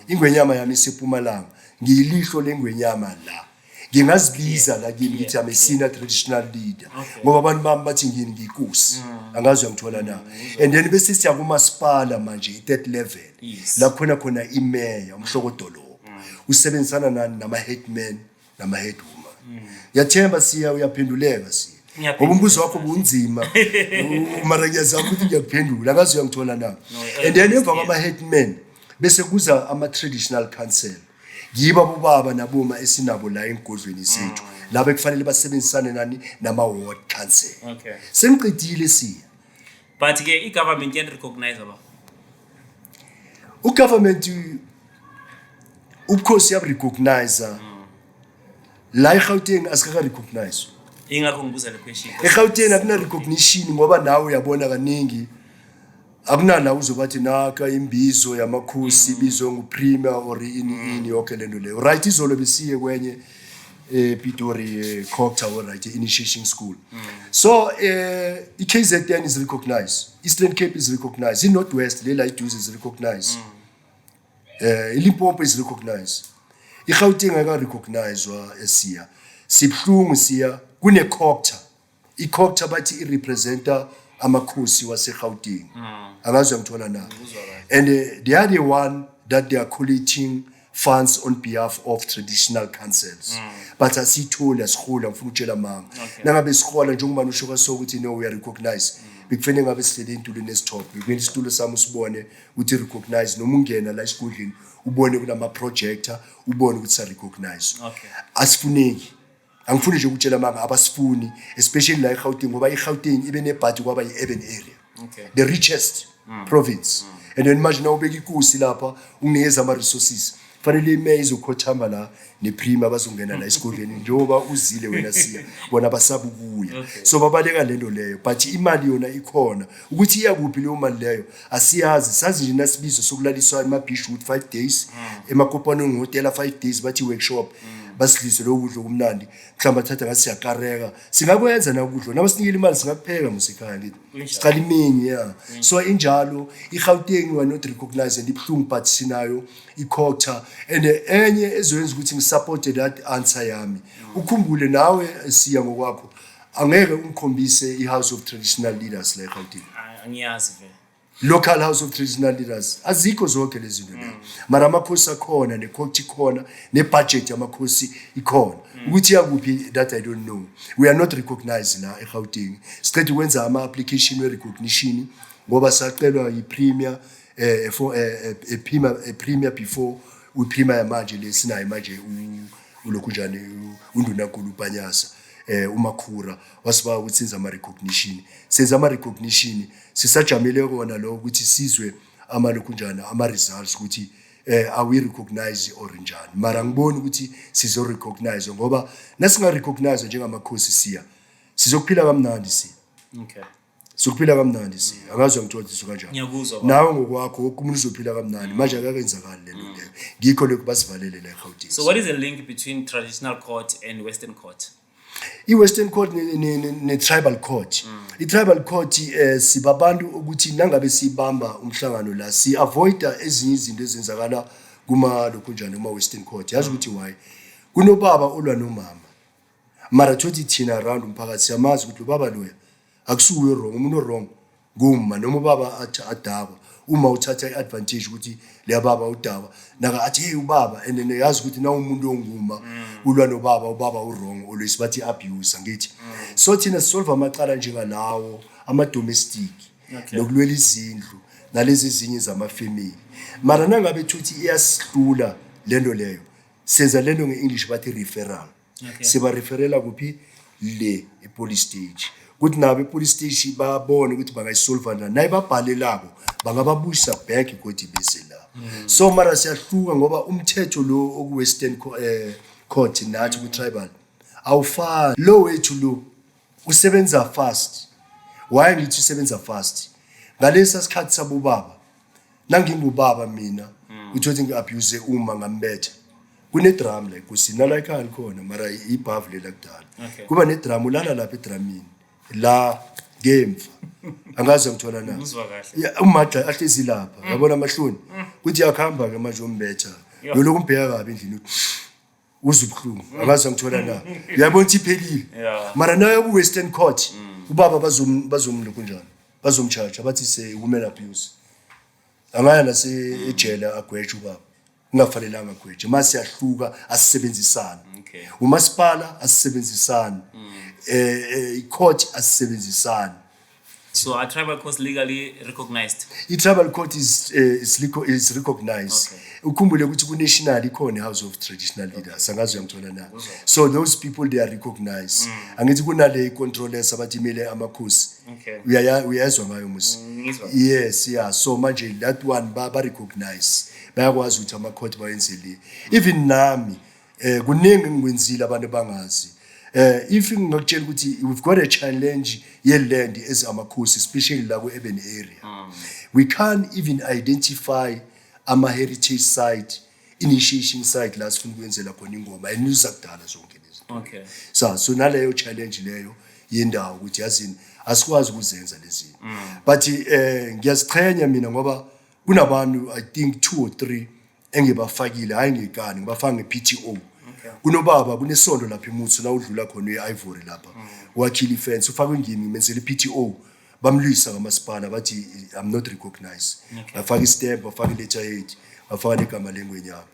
ingwenyama yami isePumalanga ngiyilihlo lengwenyama la ngingazibiza la kimi ngithi am a senior traditional leader ngoba abantu bami bathi ngini ngiyinkosi angazi ngithola na and then bese siya kumasipala manje I3rd level Yes. la khona imayor umhlokodolobha usebenzisana nama headman nama headwoman yathemba siya uyaphenduleka siya Ngiyaphendula. ngoba umbuzo wakho bunzima mara ngiyazama ukuthi ngiyakuphendula angazi uyangithola na and then emva kwama headman bese kuza ama traditional council yiba bobaba naboma esinabo la engodlweni sethu laba ekufanele basebenzisane nani nama ward council Okay. sengiqedile siya But ke i-government can recognize aba. ugovernment ubukhosi yaburecognize la eGauteng asikaka recognize Ingakho ngibuza le question. eGauteng akuna recognition ngoba nawe uyabona kaningi akunala uzobathi naka imbizo yamakhosi ibizo ngupremier or ini yonke lento leyo right izolo besiye kwenye Pitori Cocta or right initiation school so iKZN is recognized Eastern Cape is recognized in Northwest lela iduze is recognized iLimpopo is recognized iGauteng aka recognizedwa esiya sibhlungu siya kune Cocta iCocta bathi irepresenta amakhosi waseGauteng angazi ngithola na and the other one that they are collecting funds on behalf of traditional councils but asithole asihola ngifuna ukutshela manga nangabe sihola njengoba ushoka so ukuthi no we are recognized bekufanele ngabe sihlele intulweni esitop bekumele isitulo sami usibone ukuthi recognize noma ungena la esigodleni ubone kunama projector ubone ukuthi sa recognize asifuneki angifuni nje ukutshela manga abasifuni especially la eGauteng ngoba iGauteng ibe nebudget kwaba yi-urban area the richest province and then manje na ubeka inkosi lapha unginikeza ama resources fanele imayor izokhothamba la neprima bazongena la esigodleni njengoba uzile wena siya bona basabukuya so babaleka lento leyo but imali yona ikhona ukuthi iyakuphi leyo mali leyo asiyazi sazi nje nasibizo sokulaliswa eMabishwood 5 days eMakopanong hotel 5 days bathi workshop basidlise lo kudlo kumnandi mhlamba thatha ngathi siyakareka singakwenza na ukudlo nabasinikile imali singakupheka musekhaya ngithi siqala imini yeah so injalo iGauteng we are not recognized and ibhlungu but sinayo iCocta and enye ezoyenza ukuthi ngisupport that answer yami ukhumbule nawe siya ngokwakho angeke ungikhombise iHouse of Traditional Leaders la eGauteng Angiyazi ve. local House of Traditional Leaders azikho zonke lezi zinto lezo mara amakhosi akhona neCocta ikhona nebudget yamakhosi ikhona ukuthi yakuphi that I don't know we are not recognized la eGauteng siqedwe kwenza ama application we recognition ngoba sacelwa yipremier for a premier before upremier manje lesinayo manje ulokunjani undunankulu uPanyasa uMakhura wasiba ukuthi senza ama recognition sisajamile kona lo ukuthi sizwe amalokunjana ama results ukuthi are we recognize or njani mara ngibona ukuthi sizo recognize ngoba nasinga recognize njengamakhosi siya sizokuphila kamnandi siya Okay. sokuphila kamnandi siya akazwa ngithothisa kanjani Ngiyakuzwa. nawe ngokwakho wonke umuntu uzophila kamnandi manje akakenzakali lento leyo ngikho lokho basivalele la eGauteng So what is the link between traditional court and Western court? I-Western court ne-tribal court i-tribal court sibabantu ukuthi nangabe sibamba umhlangano la si-avoida ezinye izinto ezenzakala kuma lokunjani uma-Western court yazi ukuthi why kunobaba olwa nomama mara thothi thina around umphakathi siyamazi ukuthi ubaba loya akusuwe wrong umuntu wrong nguma noma ubaba adaba uma uthatha iadvantage ukuthi le baba udaba naka athi hey ubaba and then yazi ukuthi na umuntu onguma ulwa nobaba ubaba wrong always bathi abuse ngithi so thina solve amaqala njengalawo ama domestic nokulwela izindlu nalezi ezinye zama family mara nangabe thuthi iyasihlula lento leyo senza lento ngeEnglish bathi referral siba referela kuphi le police stage kuthi nabe police station babone ukuthi bangayisolve na nayi babhalelako bangababushisa back ukuthi bese la so mara siyahluka ngoba umthetho lo oku Western court nathi ku tribal awufani lo wethu lo usebenza fast why ngithi usebenza fast ngalesa sikhathi sabobaba nangingubaba mina uthi ngiabuse uma ngambethe kune drum like kusina la ekhaya likhona mara ibhavle la kudala kuba ne drum ulala lapha edrumini la ngemva angaze ngithola na umadla ahlezi lapha yabona amahloni kuthi yakhamba ke manje umbetha lo kumbheka kabi endlini uzubhlungu angaze ngithola na uyabona ukuthi iphelile mara nayo ku Western Court ubaba bazomlo kunjani bazomcharge bathi se women abuse angaya nase ejela agwetshe ubaba ungafanelanga agwetshe mase yahluka asisebenzisana umasipala asisebenzisana i-court asisebenzisana. So are tribal courts legally recognized? I-tribal court is recognized. Ukhumbule ukuthi ku-national ikhona House of Traditional Leaders angazi uyangithola na. So those people they are recognized. Angithi kunale controllers abathi imele amakhosi. Uyazwa ngayo musi. Yes, yeah. So manje that one ba recognize. Bayakwazi ukuthi ama-court bayenzele. Even nami kuningi ngikwenzile abantu bangazi. If ngakutshela ukuthi we've got a challenge ye-land as amakhosi especially la ku-urban area we can't even identify ama-heritage site initiation site la sifuna ukwenzela khona ingoma and uzakudala zonke lezi so naleyo challenge leyo yendawo ukuthi yazini asikwazi ukuzenza lezi but ngiyaziqhenya mina ngoba kunabantu I think 2 or 3 engibafakile hayi ngekani ngibafaka nge-PTO kunobaba kunesondo lapha eMutsu la udlula khona eIvory lapha wakhila ifence ufaka ngimi menzele PTO bamlwisa kamasipala bathi I'm not recognized bafaka istamp bafaka letterhead bafaka igama lengwe yabo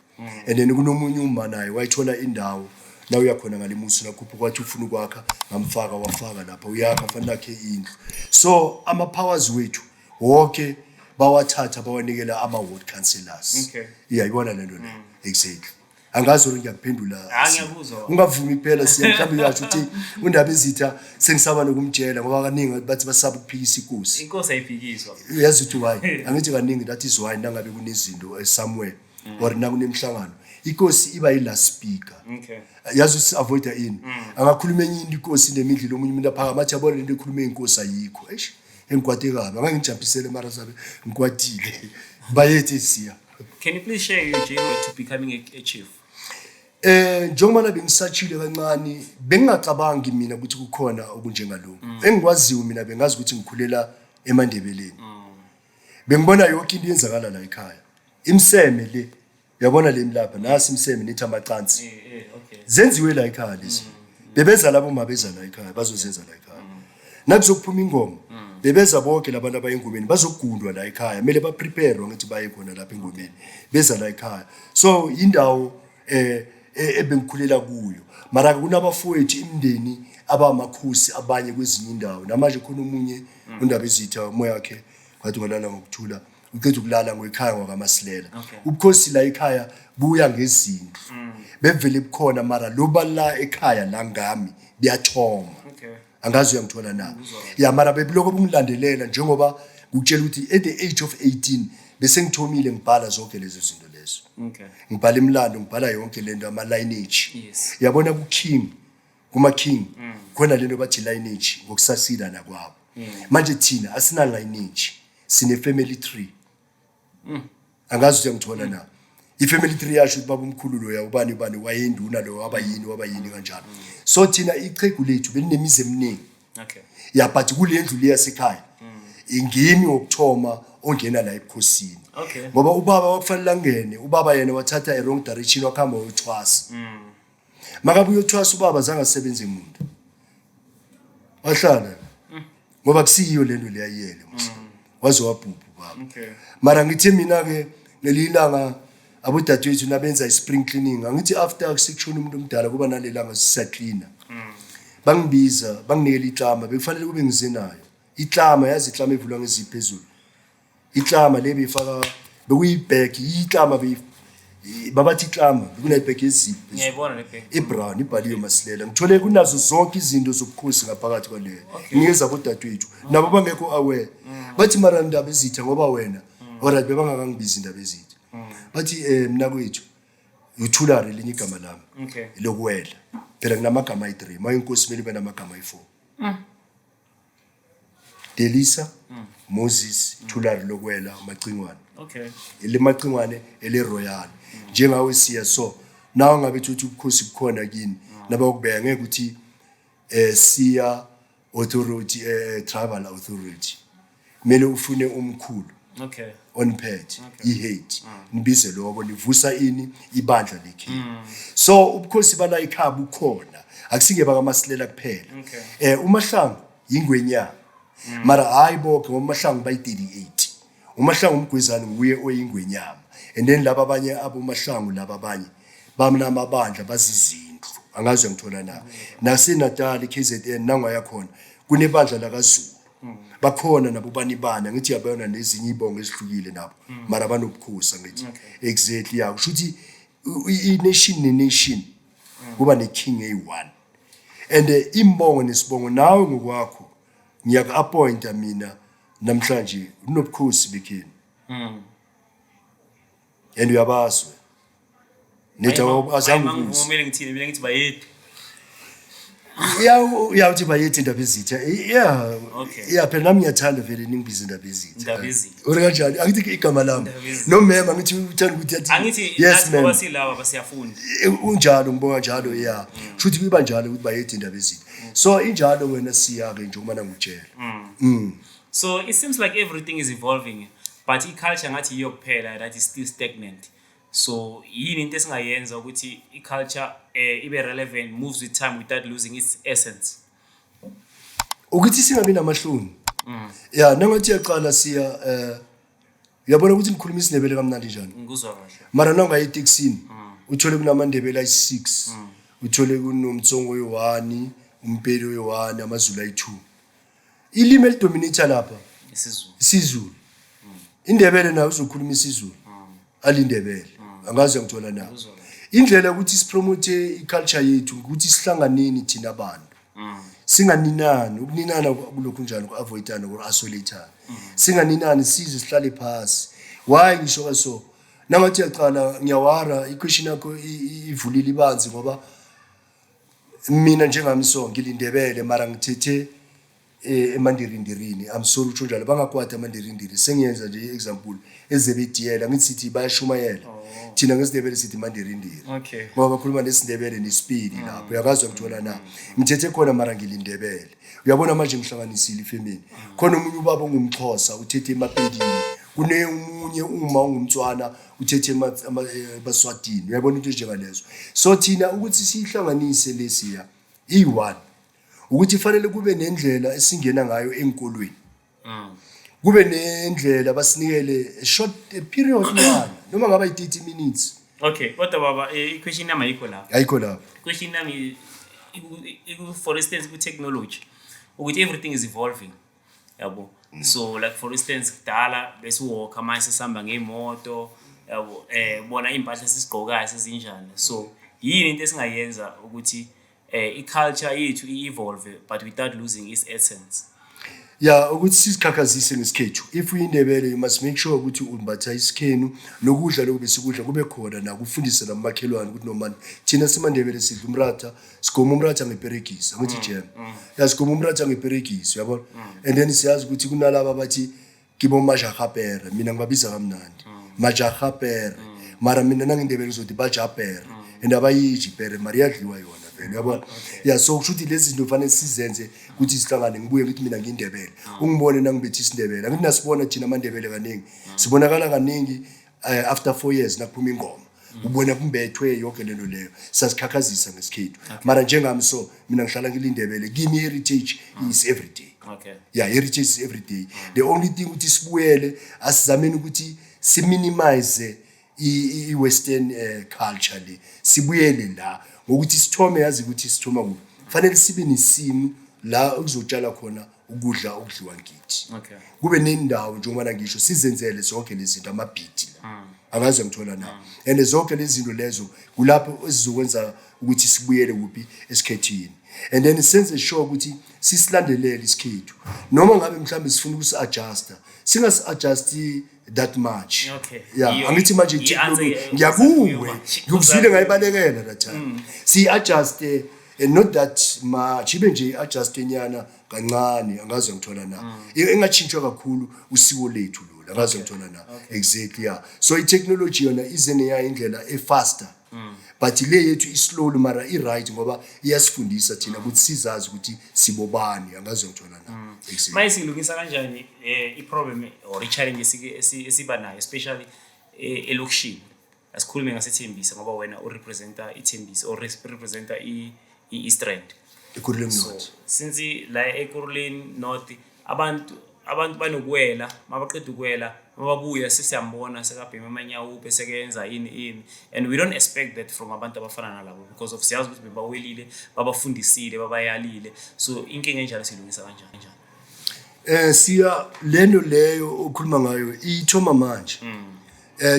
and then kunomunye uma naye wayithola indawo la uyakhona ngale Mutsu nakhupha kwathi ufuna ukwakha ngamfaka wafaka lapha uyakha fanele yakhe indlu so ama powers wethu wonke bawathatha bawanikela ama ward councillors iyayibona lento le exactly angazi ukuthi ngiyakuphendula ngiyakuzwa ungavumi kuphela mhlawumbe uyasho ukuthi undaba izitha sengisaba nokumtshela ngoba kaningi bathi basaba ukuphikisa inkosi ayiphikiswa uyazi ukuthi why angithi kaningi that is why nangabe kunezinto somewhere or nakunemhlangano inkosi iba yila speaker yazi usi avoid in angakhuluma enye inkosi nemidlilo omunye umuntu aphaka mathi yabona lento ekhuluma inkosi ayikho engikwate kabi angangijampisele mara sabe ngikwatile bayethi siya. Can you please share your journey to becoming a chief? Njengoba bengisachile kancane bengingacabangi mina ukuthi kukhona okunjengaloko engikwaziyo mina bengazi ukuthi ngikhulela eMandebeleni bengibona yonke into yenzakala la ekhaya imseme le uyabona le mlapha nasi imseme nithi amacansi zenziwe la ekhaya lezi bebeza labo mabeza la ekhaya bazozenza la ekhaya nakuzokuphuma ingoma bebeza bonke labantu abayengomeni bazogundwa la ekhaya mele ba prepare ukuthi baye khona lapha engomeni beza la ekhaya so indawo ebengikhulela kuyo mara kunabafowethu imndeni abamakhosi abanye kwezinye indawo namanje khona umunye undaba ezitha moya yakhe kwathi ngalala ngokuthula uqedwe ukulala ngwekhaya ngakaMasilela ubukhosi la ekhaya buya ngezindlu bevele bukhona mara loba la ekhaya la ngami biyathoma angazi uyangithola na ya mara bebiloko bungilandelela njengoba ngikutshela ukuthi at the age of 18 bese ngithomile ngibhala zonke lezo zinto lezo ngibhala imlando ngibhala yonke lento ama lineage yabona ku king kuma king khona lento bathi lineage ngokusasila nakwabo manje thina asina lineage sine family tree angazi uyangithola na ifamily tree yasho ukuthi baba umkhulu lo yabani wayenduna lo wabayini kanjalo so thina ichegu lethu belinemizi eminingi ya but kule ndlu le yasekhaya ingimi wokuthoma ongena la ebukhosini ngoba ubaba wakufanele angene ubaba yena wathatha wrong direction wakhamba uthwasa makabe uyothwasa ubaba zangasebenze umuntu wahlala ngoba kusiyo lento leyayele waze wabhubha baba Okay. mara ngithi mina ke lelilanga abodadewethu nabenza i-spring cleaning angithi after sekushona umuntu omdala kuba nalelanga sisacleaner bangibiza banginikela iklama bekufanele kube ngizenayo iklama yazi iklama evulwa ngezipho phezulu iklama le beyifaka bekuyibag iklama babathi iklama bekunayibag ezipho Ngiyayibona le bag. ibrown ibhaliwe Masilela ngithole kunazo zonke izinto zobukhosi ngaphakathi kwaleyo ngiyeza bodadewethu nabo bangekho aware bathi mara indaba ezitha ngoba wena alright bebangakangibiza indaba ezitha bathi mina kwethu uthulare linye igama lami Okay. lokuwela phela kunamagama ayi-3 mayinkosi kumele ibe namagama ayi-4 Delisa Moses Thulari lokwela amacingwane Okay. ile macingwane ele royal njengawe siya so nawe ngabe uthi ubukhosi bukhona kini nabakubeka ngeke ukuthi siya authority tribal authority mele ufune umkhulu Okay. onphethe ihate nibize lobo nivusa ini ibandla lekhini so ubukhosi bala ikhaba ukhona akusinge bakaMasilela kuphela uMahlangu yingwenyama mara hayi bonke ngoMahlangu bayi38 uMahlangu umgwezane nguye oyingwenyama and then laba abanye aboMahlangu laba abanye bamnamabandla bazizindlu angazi ngithola na naseNatal KZN nangaya khona kunebandla lakaZulu bakhona nabo banibana ngithi yabona nezinye ibongo ezihlukile nabo mara banobukhosi ngithi exactly ya kusho ukuthi i-nation ne-nation kuba ne-king eyi-1 and imbongo nesibongo nawe ngokwakho ngiyaka-appointa mina namhlanje unobukhosi bekhini and uyabaswe Ngivumile ngithini mina ngithi bayedi. uyawuthi bayethi indaba ezitha Okay. phela nami ngiyathanda vele ningibiza indaba ezitha Indaba ezitha. uri kanjani angithi igama lami Indaba ezitha. nomema ngithi uthanda ukuthi athi Angithi yes nathi ngoba ma'am silaba basiyafunda. unjalo ngibonga njalo kushuthi kuba njalo ukuthi bayethi indaba ezitha so injalo wena siya ke nje uma ngikutshela So it seems like everything is evolving, but i-culture ngathi yiyo kuphela that is still stagnant. So yini into esingayenza ukuthi i-culture ibe relevant, moves with time without losing its essence. ukuthi singabi namahloni nangathi yaqala siya uyabona ukuthi ngikhuluma isiNdebele kamnandi njani Ngikuzwa kahle. mara nangayi eTexini uthole kunamandebele ayi6 uthole kunomtsongo oyi1 umpeli oyi1 amaZulu ayi2 ilimi elidominator lapha Isizulu. isiZulu indebele nayo uzokhuluma isiZulu alindebele angazi ngithola nayo Ngikuzwa kahle. indlela ukuthi sipromote iculture yethu ukuthi sihlanganeni thina abantu singaninani ukuninana kulokhu njalo ku-avoidana ku-isolatana singaninani size sihlale phasi why ngisho so nangathi yaqala ngiyawara i-question yakho ivulile ibanzi ngoba mina njengami so ngilindebele mara ngithethe emandirindirini I'm sorry utsho njalo bangakwata amandirindiri sengiyenza nje example ezebediyela ngithi sithi bayashumayela thina ngesindebele sithi mandirindiri Okay. ngoba bakhuluma nesindebele nesipidi lapho uyakwazi ukuthola na ngithethe khona mara ngilindebele uyabona manje ngihlanganisile ifemini khona umunye ubaba ongumXhosa uthethe emapedini kune umunye uma ungumtswana uthethe baswatini uyabona into njengalezo so thina ukuthi sihlanganise lesiya i1 ukuthi fanele kube nendlela esingena ngayo enkolweni kube nendlela basinikele a short period yana noma ngaba yi30 minutes Okay, kodwa baba i-question yami ayikho lapha. ayikho lapho Question yami for instance ku-technology ukuthi everything is evolving. Yabo. So like for instance kudala bese uwalk manje sesihamba ngeimoto yabo bona impahla sisigqokayo sezinjani. So yini into esingayenza ukuthi i-culture yethu i-evolve but without losing its essence. ukuthi sizikhakhazise ngesikhethu if uyindebele you must make sure ukuthi umbatha isikhenu nokudla lokube sikudla kube khona na kufundisa namakhelwane ukuthi nomani thina simandebele sidla umratha sigoma umratha ngeperegisi ngithi jam sigoma umratha ngeperegisi uyabona and then siyazi ukuthi kunalabo abathi kibo majahapere mina ngibabiza kamnandi majahapere mara mina nangindebele uzothi bajapere and abayiji pere mariyadliwa yona vele so kushuthi lezi zinto fanele sizenze ukuthi sihlangane ngibuye ngithi mina ngindebele ungibone nangibethi isindebele angithi nasibona thina amandebele kaningi sibonakala kaningi after 4 years nakuphuma ingoma ubona kumbethwe yonke lento leyo sasikhakhazisa ngesikhethu mara njengami so mina ngihlala ngilindebele kimi heritage is every day. Okay. Yeah, heritage is every day. The only thing ukuthi sibuyele asizameni ukuthi siminimize i-western culture le sibuyele la ngokuthi sithome yazi ukuthi sithoma kuphi fanele sibe nesimo la ukuzotshala khona ukudla okudliwa ngithi. Okay. Kube nendawo njengoba ngisho sizenzele zonke lezi zinto amabhidi la angaze ngithola na and zonke lezi zinto lezo kulapho ezizokwenza ukuthi sibuyele kuphi esikhethini and then senze sure ukuthi sisilandelele isikhethu noma ngabe mhlambe sifuna ukusi-adjusta singasi-adjusti that much. Okay. Yeah, angithi manje technology ngiyakuwe ngikuzwile ngayibalekela that time si-adjuste and not that much ibe nje i-adjuste nyana kancane angaze ngithola na engachintshwa kakhulu usiko lethu lo angaze ngithola na exactly yeah so i-technology yona ize neyayo indlela e-faster but le yethu islowly mara i-right ngoba iyasifundisa thina ukuthi sizazi ukuthi sibobani angaze ngithola na exactly. Mayisilungisa kanjani i-problem or i-challenge esiba nayo especially elokishini asikhulume ngaseThembisa ngoba wena urepresenta iThembisa or representa i-East Rand. Ekurhuleni So North. since la eKurhuleni North abantu banokuwela mabaqeda ukuwela mababuya sesiyambona sekabhema amanyawo bese kenza ini and we don't expect that from abantu abafana nalabo because of siyazi ukuthi bebawelile babafundisile babayalile so inkinga enjalo silungisa kanjani. Siya lento leyo okhuluma ngayo ithoma manje.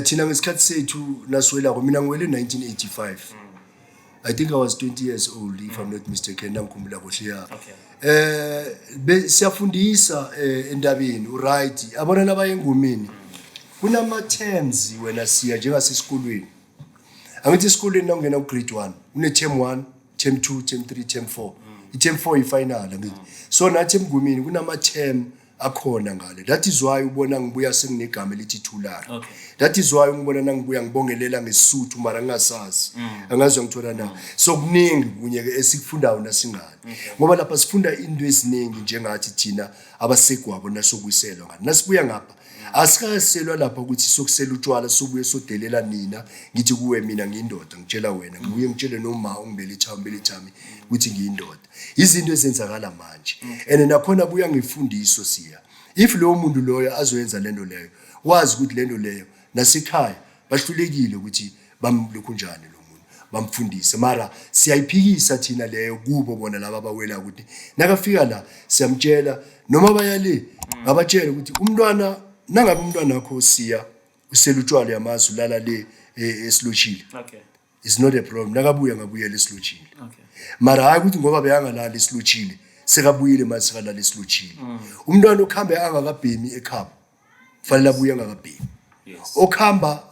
Thina ngesikhathi sethu naswela mina ngiwele 1985. I think I was 20 years old if I'm not mistaken ngikhumbula kuhle ya. Okay. Siyafundisa endabeni right abona nabayengomini kunama terms wena siya njengasesikolweni. Angithi esikolweni nawungena ku grade 1 une term 1, term 2, term 3, term 4. I-term 4 i-final ngithi. So nathi emgumini kunama term akhona ngale. That is why ubona ngibuya senginegama elithi Thulana. Okay. That is why ngibona nangibuya ngibongelela ngesuthu mara ngingasazi. Angazi ngithola na. So kuningi kunye ke esikufundayo nasingani. Ngoba lapha sifunda into eziningi njengathi thina abasegwabo nasokuyiselwa ngani. Nasibuya ngapha asikaselwa lapha ukuthi sokusela utshwala sobuye sodelela nina ngithi kuwe mina ngiyindoda ngitshela wena ngibuye ngitshele noma ungibelethami ukuthi ngiyindoda. Izinto ezenzakala manje. And nakhona buya ngifundiso siya. If lo muntu loyo azoyenza lento leyo wazi ukuthi lento leyo nasekhaya bahlulekile ukuthi bamlokhu njani lo muntu bamfundise mara siyayiphikisa thina leyo kubo bona laba bawela ukuthi nakafika la siyamtshela noma bayale ngabatshela ukuthi umntwana nangabe umntwana wakho siya uselutshwala yamazi ulala le esilochile. Okay. It's not a problem nakabuya ngabuyela esilochile. Okay. Mara hayi ukuthi ngoba beyangalala esilochile sekabuyile manje sekalala esilochile. Umntwana okhambe angakabhemi ekhaya fanele abuye angakabhemi. Yes. Okhamba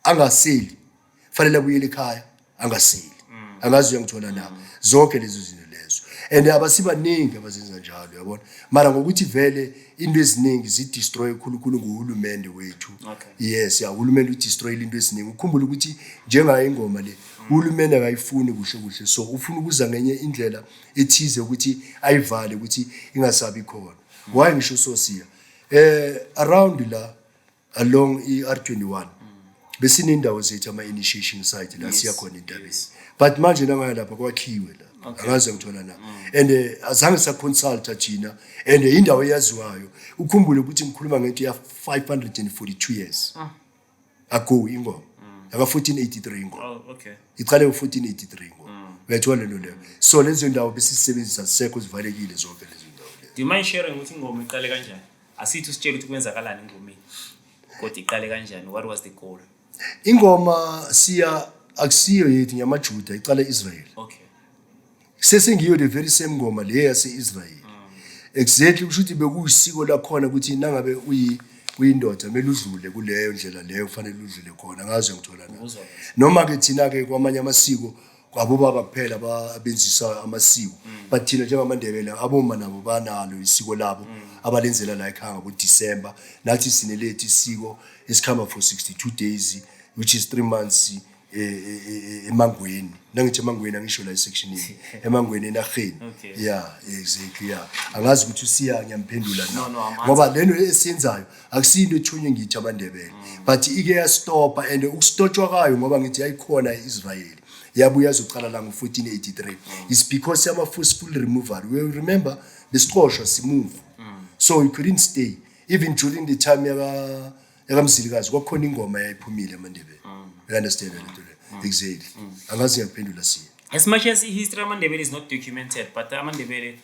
angaseli fanele abuyele ekhaya angaseli. Angazi uyangithola na zonke lezo zinto lezo and abasibaningi abazenza njalo yabona mara ngokuthi vele into eziningi zidestroy khulukhulu ngohulumende wethu. Okay. Yes ya uhulumende udestroy into eziningi ukukhumbula ukuthi njengayo ingoma le uhulumende akayifuni kuhle so ufuna ukuza ngenye indlela ethize ukuthi ayivale ukuthi ingasabi khona. Why ngisho so siya around la along iR21 besinendawo zethu ama-initiation site la siya khona entabeni but manje nangaya lapha kwakhiwe la angaze ngithola na and azange saconsulta thina and indawo eyaziwayo ukhumbule ukuthi ngikhuluma ngento ya 542 years ago ingoma aka 1483 ingoma. Oh, okay. Iqale ngo1483 ingoma uyathola lo leyo so lezo ndawo besisebenzisa sekho zivalekile zonke lezo ndawo lezo. Do you mind sharing ukuthi ingoma iqale kanjani? Asithi usitshela ukuthi kwenzakalani engomeni. Kodwa iqale kanjani? What was the goal? Ingoma siya akusiyo yethu ngamajuda iqala eIsrael. Okay. Sesengiyo the very same ngoma le yase-Israel. Exactly kushuthi bekuyisiko lakhona ukuthi nangabe uyindoda kumele udlule kuleyo ndlela leyo kufanele udlule khona ngaze ngithola na. Noma ke thina ke kwamanye amasiko kwabobaba kuphela abenzisa amasiko but thina njengamandebele aboma nabo banalo isiko labo abalenzela la ekhaya ngoDecember nathi sinelethe isiko esikhamba for 62 days which is 3 months emangweni nangithi emangweni angisho la esectionini emangweni enaheni Okay. yeah exactly yeah angazi ukuthi usiya ngiyamphendula No, I'm ngoba lento esiyenzayo akusinto ethunywe ngithi amandebele but ike yastopa and ukustotshwa kwayo ngoba ngithi yayikhona eIsrael yabuya azoqala la ngo1483 it's because yama forceful removal we remember besiqoshwa simove so we couldn't stay even during the time yakamzilikazi kwakhona ingoma yayiphumile amandebele you understand lento le exactly angazi ngiyaphendula siya. As much as history Amandebele is not documented, but Amandebele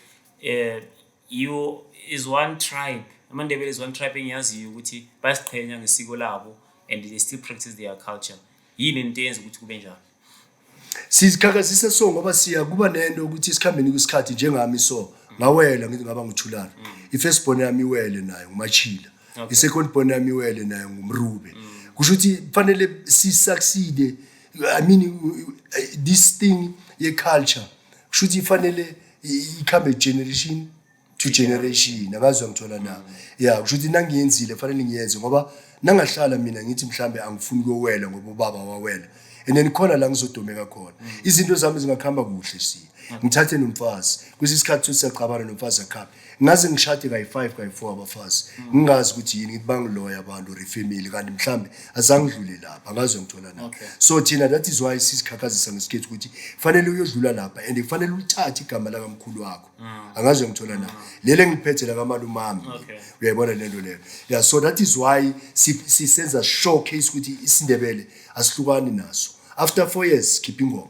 you is one tribe. Amandebele is one tribe engiyaziyo ukuthi basiqhenya ngesiko labo and they still practice their culture. Yini into eyenza ukuthi kube njalo? Sizikhakhazisa so ngoba siya kuba nento ukuthi isikhambeni kwesikhathi njengami so ngawela ngithi ngaba nguthulana ifirst born yami iwele nayo ngumachila isecond born yami iwele nayo ngumrube kusho ukuthi kufanele si succeed I mean this thing ye culture kusho ukuthi ifanele ikhambe generation to generation akazwa ngithola na yeah kusho ukuthi nangiyenzile fanele ngiyenze ngoba nangahlala mina ngithi mhlambe angifuni ukuwela ngoba ubaba wawela and then khona la ngizodomeka khona izinto zami zingakhamba kuhle si ngithathe nomfazi kusisikhathi siyaqabana nomfazi akhapha ngaze ngishade kayi5 kayi4 abafazi ngingazi ukuthi yini ngithi bangiloya abantu re family kanti mhlambe azangidlule lapha ngazwe ngithola na so thina that is why sisikhakhazisa ngesikhethu ukuthi fanele uyodlula lapha and kufanele uthathe igama la kamkhulu wakho angazwe ngithola na lele ngiphethe la kamalumami uyayibona lento leyo yeah so that is why sisenza showcase ukuthi isindebele asihlukani naso after 4 years keep ingoma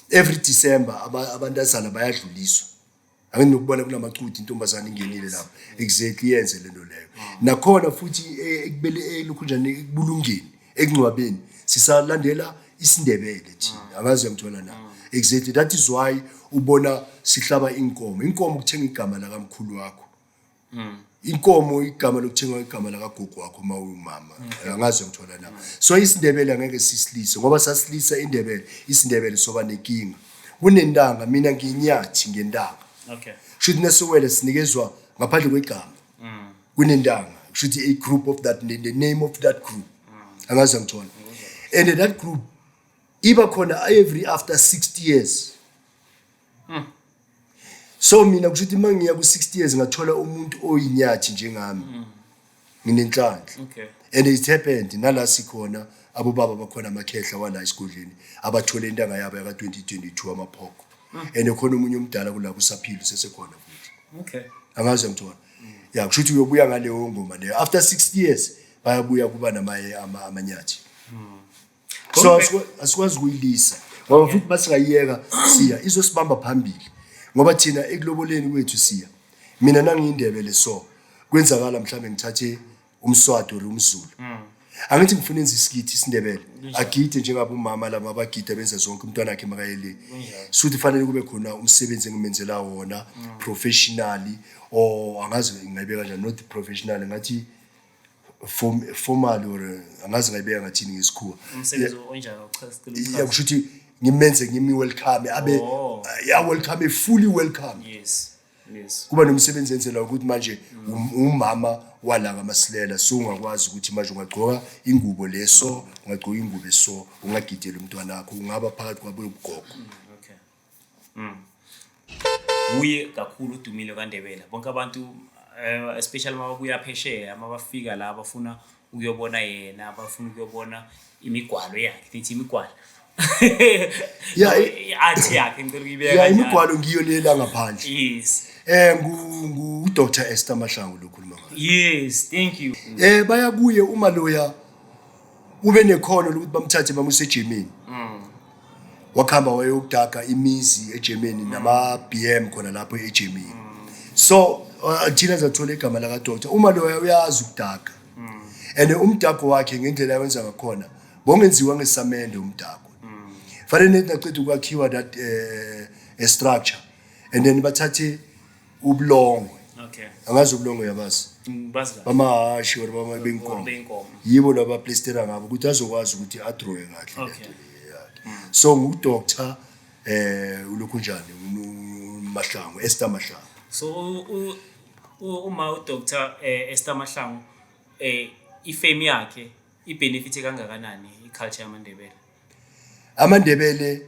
every December abantazana bayadluliswa anginokubona kunamacuti intombazana ingenile lapha exactly yenze lento leyo nakhona futhi ekubele elokhunjani ekubulungeni ekungcwabeni sisalandela isindebele thina akaze ngithola na exactly that is why ubona sihlaba inkomo ukuthenga igama la kamkhulu wakho inkomo igama lokuthenga igama la kagogo wakho mawumama angaze ngithola na so isindebele angeke sisilise ngoba sasilisa isindebele soba nenkinga kunendanga mina nginyathi ngendanga should nesowele sinikezwa ngaphandle kwegama kunendanga should a group of that the name of that group angaze ngithola and that group iba khona every after 60 years so mina kushuthi mangiya ku60 years ngathola umuntu oyinyathi njengami nginenhlanhla and it happened nala sikhona abobaba bakhona amakhehla wala esigodleni abathole intanga yabo yaka 2022 amaphoko and khona umunye umdala kulapho usaphila sesekhona futhi angaze ngithola yeah kushuthi uyobuya ngaleyo ngoma leyo after 60 years bayabuya kuba namaye amanyathi so asikwazi ukuyilisa ngoba futhi basingayiyeka siya izosibamba phambili ngoba thina ekuloboleni kwethu siya mina nangiyindebele so kwenzakala mhlambe ngithathe umswati or umzulu angithi ngifuna enza iskithi isindebele agide njengabo umama laba abagida benza zonke umntwana wakhe makayele suthi fanele kube khona umsebenzi engimenzela wona professionally or angazi ngayibeka kanjani not professional ngathi formal or angazi ngayibeka ngathini ngesikhuwa umsebenzi onjani uchasisela yeah kushuthi ngimenze ngimi welcome abe yeah welcome fully welcome yes kuba nomsebenzi enzela ukuthi manje umama wala ngamasilela so ungakwazi ukuthi manje ungagcoka ingubo leso ungagcoka ingubo eso ungagidela umntwana wakho ungaba phakathi kwabo ugogo uye kakhulu udumile kaNdebele bonke abantu especially mababuya phesheya mabafika la bafuna ukuyobona yena abafuna ukuyobona imigwalo yakhe nithi imigwalo yeah athi yakhe ngicela ukuyibeka yeah imigwalo ngiyo lela ngaphandle yes ngu Dr Esther Mahlangu lokhuluma ngayo yes thank you bayabuye uma loya ube nekhono lokuthi bamthathe bamuse eGermany wakhamba wayokudaka imizi eGermany nama BM khona lapho eGermany so thina zathola igama la kaDoctor uma loya uyazi ukudaka and umdako wakhe ngendlela ayenza ngakhona bongenziwa ngesamende umdako fanele naqeda ukwakhiwa that a structure and then bathathe ubulongo angazi ubulongo yabazi bamahashi or bama benkomo yibo laba plastera ngabo ukuthi azokwazi ukuthi adrowe kahle so nguDoctor ulokhunjani uMahlangu Esther Mahlangu so uma uDoctor Esther Mahlangu ifame yakhe ibenefit kangakanani iculture yamaNdebele amandebele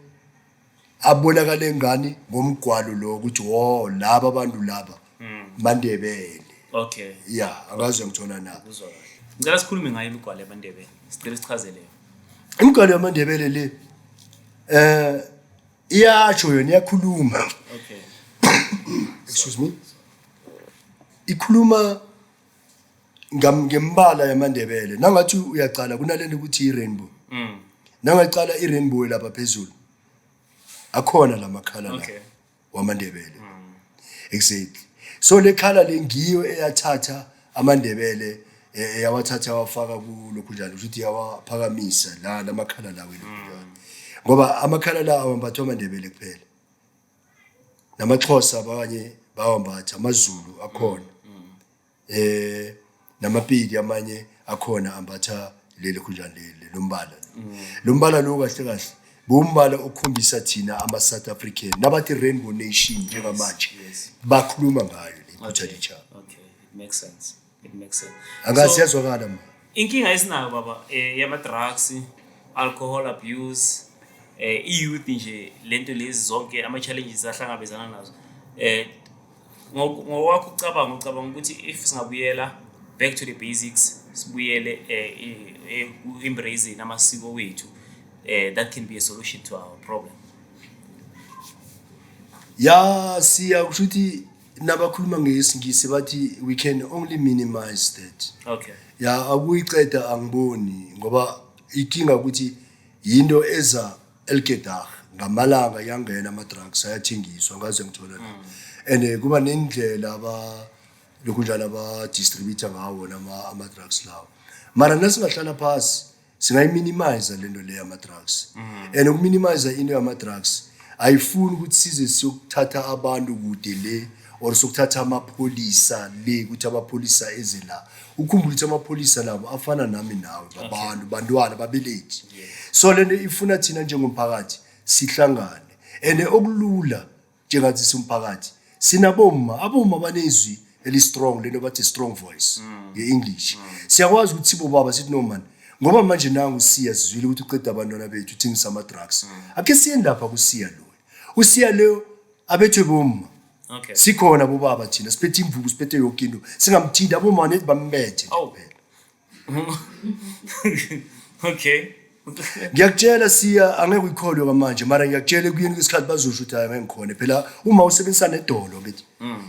abonakala ngani ngomgwalo lo ukuthi laba abantu laba mandebele Okay. yeah angazi ngithola na Uzwa kahle. Ngicela sikhulume ngayo imigwalo yamandebele. Sicela sichazele. imigwalo yamandebele le iyatsho yona iyakhuluma Okay. excuse me ikhuluma ngembala yamandebele nangathi uyaqala kunalento ukuthi i-rainbow nangaqala i-rainbow lapha phezulu akhona lamakhala la Okay. wamandebele exactly so le khala lengiyo eyathatha amandebele eyawathatha wafaka kulokhu njalo ukuthi yawaphakamisa la lamakhala lawo lokho ngoba amakhala la awambathwa amandebele kuphela namaXhosa abanye bawambatha amaZulu akhona namapidi amanye akhona ambatha lele kunjani lele lombala lo kahle kahle bombala okhombisa thina ama South African nabathi rainbow nation njengamanje bakhuluma ngayo le phutha Okay, it makes sense. It makes sense. angazi yazwakala ma Inkinga esinayo baba yama drugs, alcohol abuse, youth nje lento lezi zonke ama challenges ahlangabezana nazo. Ngokwakho ucabanga ukuthi if singabuyela back to the basics, sibuyele embracing amasiko wethu, that can be a solution to our problem. ya siya kushuthi nabakhuluma ngesingisi bathi we can only minimize that Okay. ya akuyiceda angiboni ngoba ikinga ukuthi yinto eza elkedag ngamalanga yangena ama drugs ayathengiswa ngaze ngithola la and kuba nendlela lokunjalo aba distributor ngawo ama drugs lawo mara nasingahlala phansi singayiminimize lento le ama drugs and ukuminimize into yama drugs ayifuni ukuthi size siyokuthatha abantu kude le or sokuthatha amapholisa le ukuthi amapholisa eze la ukhumbula ukuthi amapholisa labo afana nami nawe babantu bantwana babelethi so lento ifuna thina njengomphakathi sihlangane and okulula njengathi simphakathi sinabomma abomma banezwi eli strong lento bathi strong voice ngeEnglish siyakwazi ukuthi sibo baba sithi no man ngoba manje nangu siya sizwile ukuthi uqeda abantwana bethu uthengisa ama drugs ake siye lapha kusiya lo usiya leo abethwe bomma Okay. sikhona bobaba thina siphethe imvubu siphethe yonke into singamthinta abomama nethi bambethe kuphela Okay. ngiyakutshela siya angeke uyikholwe kamanje mara ngiyakutshela kuyini isikhathi bazosho ukuthi angeke ngikhona phela uma usebenzisa nedolo bethi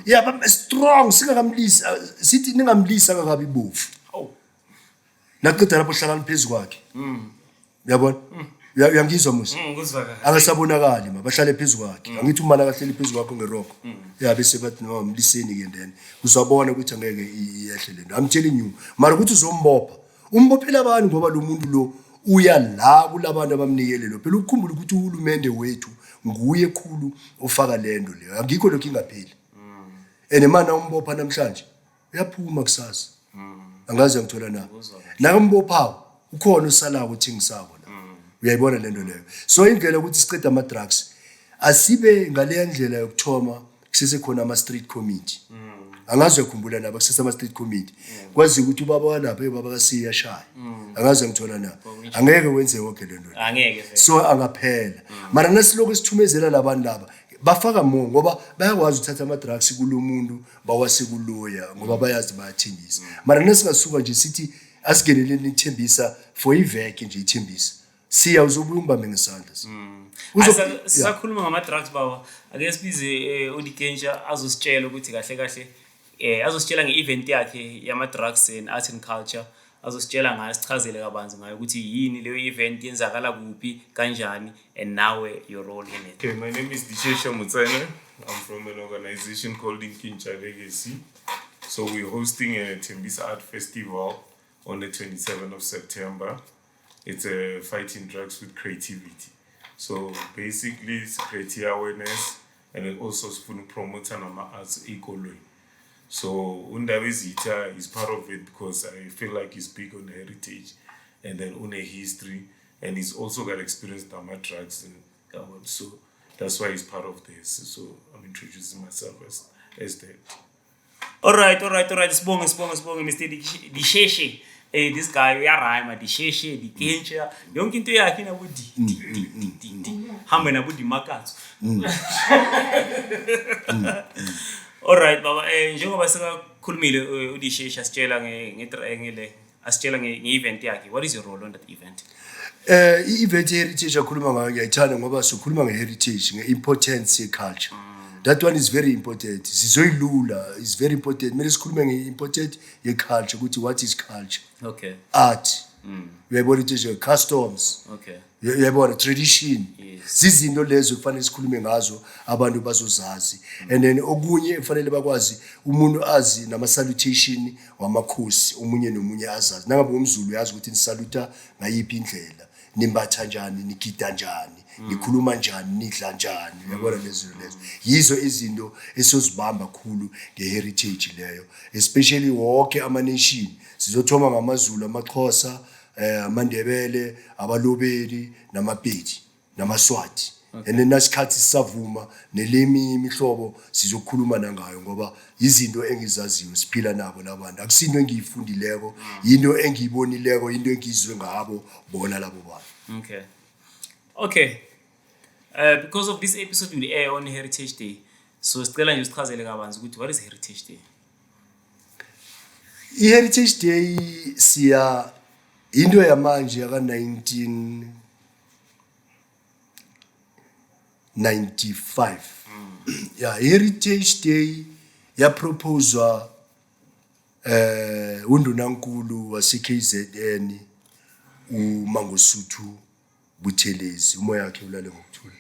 yeah bam strong singakamlisa sithi ningamlisa ngakabi bofu Oh. naqeda lapho hlala phezulu kwakhe uyabona uyangizwa musa Ngizwa kahle. akasabonakali bahlale phezulu kwakhe angithi umana kahleli phezulu kwakho ngeroko yeah bese bathi no mliseni ke ndene uzabona ukuthi angeke iyehle lento I'm telling you mara ukuthi uzombopha umbophela abantu ngoba lo muntu lo uya la kulabantu abamnikele lo phela ukukhumbula ukuthi uhulumende wethu nguye ekhulu ofaka lento leyo angikho lokho ingapheli enemana umbopha namhlanje uyaphuma kusasa angaze ngithola na nakumbophawo ukhona usala ukuthengisako la uyayibona lento leyo so indlela ukuthi siqeda ama drugs asibe ngale ndlela yokuthoma kusese khona ama street committee angaze ukukhumbula laba kusese ama street committee kwazi ukuthi ubaba walapha baba kaSiya shaya angaze ngithola na angeke wenze wonke lento Angeke vele. so angaphela mara nasiloko sithumezela labantu laba bafaka mo ngoba bayakwazi ukuthatha ama drugs kulomuntu bawasekuloya ngoba bayazi bayathengisa mara nasingasuka nje sithi asigeneleni ithembisa for iveke nje ithembisa siya uzobumba mengesandla Sisakhuluma ngama drugs baba. Ake sibize uDikenja azositshela ukuthi kahle kahle azositshela ngeevent yakhe yama drugs and art and culture. Azositshela ngayo sichazele kabanzi ngayo ukuthi yini leyo event yenzakala kuphi kanjani and nawe your role in it. Okay, my name is Dishesha Mutsana. I'm from an organization called Inkincha Legacy. So we're hosting a Tembisa Art Festival on the 27th of September. It's a fighting drugs with creativity. So basically it's creative awareness and it also promotes arts equally. So Undawe Zita is part of it because I feel like he's big on heritage and then on a history and he's also got experience with drugs and so that's why he's part of this. So I'm introducing myself as that. All right. Sibonge Mr. Disheshe. This guy uyarhyme Disheshe, Dikenja. Yonke into yakhe inabu D. hambe nabo dimakatso. Alright baba, njengoba sekakhulumile uDisheshe asitshela asitshela nge-event yakhe. What is your role on that event? I-event heritage akhuluma ngayo ngiyayithanda ngoba sokhuluma nge-heritage, nge-importance ye-culture. That one is very important. Sizoyilula is very important. Mele sikhulume nge-important ye-culture ukuthi what is culture? Okay. Art. Uyayibona ukuthi customs. Okay. Uyayibona tradition. Yes. Zizinto lezo kufanele sikhulume ngazo abantu bazozazi. And then okunye kufanele bakwazi umuntu azi nama salutation wamakhosi omunye nomunye azazi. Nangabe umZulu yazi ukuthi nisaluta ngayiphi indlela, nimbatha kanjani, nigida kanjani, nikhuluma kanjani, nidla kanjani. Uyabona lezo. Yizo izinto esizibamba kakhulu nge-heritage leyo, especially wonke ama-nation. Sizothoma ngamaZulu, amaXhosa, amaNdebele, abalobeli, namapedi, namaSwati. And then nasikhathi sisavuma nelimi imihlobo sizokhuluma nangayo ngoba izinto engizaziyo siphila nabo labantu. Akusinto engiyifundileko, into engiyibonileko, into engizwe ngabo bona labo bantu. Okay. Because of this episode will air on Heritage Day, so sicela nje sichazele kabanzi ukuthi what is Heritage Day? I-Heritage Day siya into yamanje yaka 1995. Yeah, Heritage Day yaproposwa undunankulu wase KZN uMangosuthu Buthelezi, umoya wakhe ulale ngokuthula.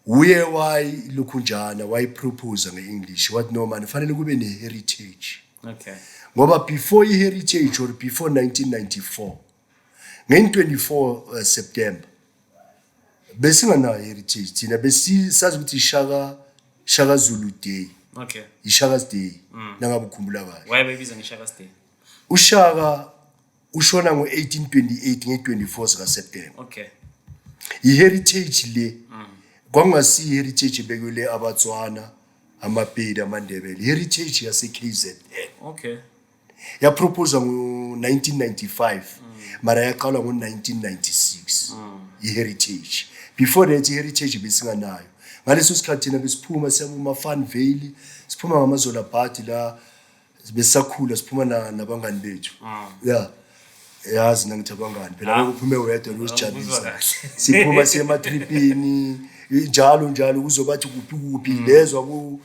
Uye wayilukhunjana wayipropose ngeEnglish wathi no man fanele kube ne-heritage. Okay. Ngoba before i-heritage or before 1994 nge-24 September besinganayo heritage thina besisazi ukuthi Shaka Zulu Day. Okay. iShaka's Day nangabe ukhumbula kahle. Why bayibiza ngeShaka's Day? uShaka ushona ngo-1828 nge-24 zika September. Okay. I-heritage le kwangasi i-heritage ebekwele abaTswana, amaPedi, amaNdebele, heritage yase KZN. Okay. Yaproposwa ngo-1995 mara yaqala ngo-1996 i-heritage. Before that i-heritage besinganayo. Ngaleso sikhathi thina besiphuma siyama Funvale, siphuma ngamaZola Party la besakhula siphuma nabangani bethu. Yeah. Yazi nangithi abangani phela kuphume wedwa losijabulisa. Siphuma siya ematripini njalo kuzobathi kuphi lezwa ku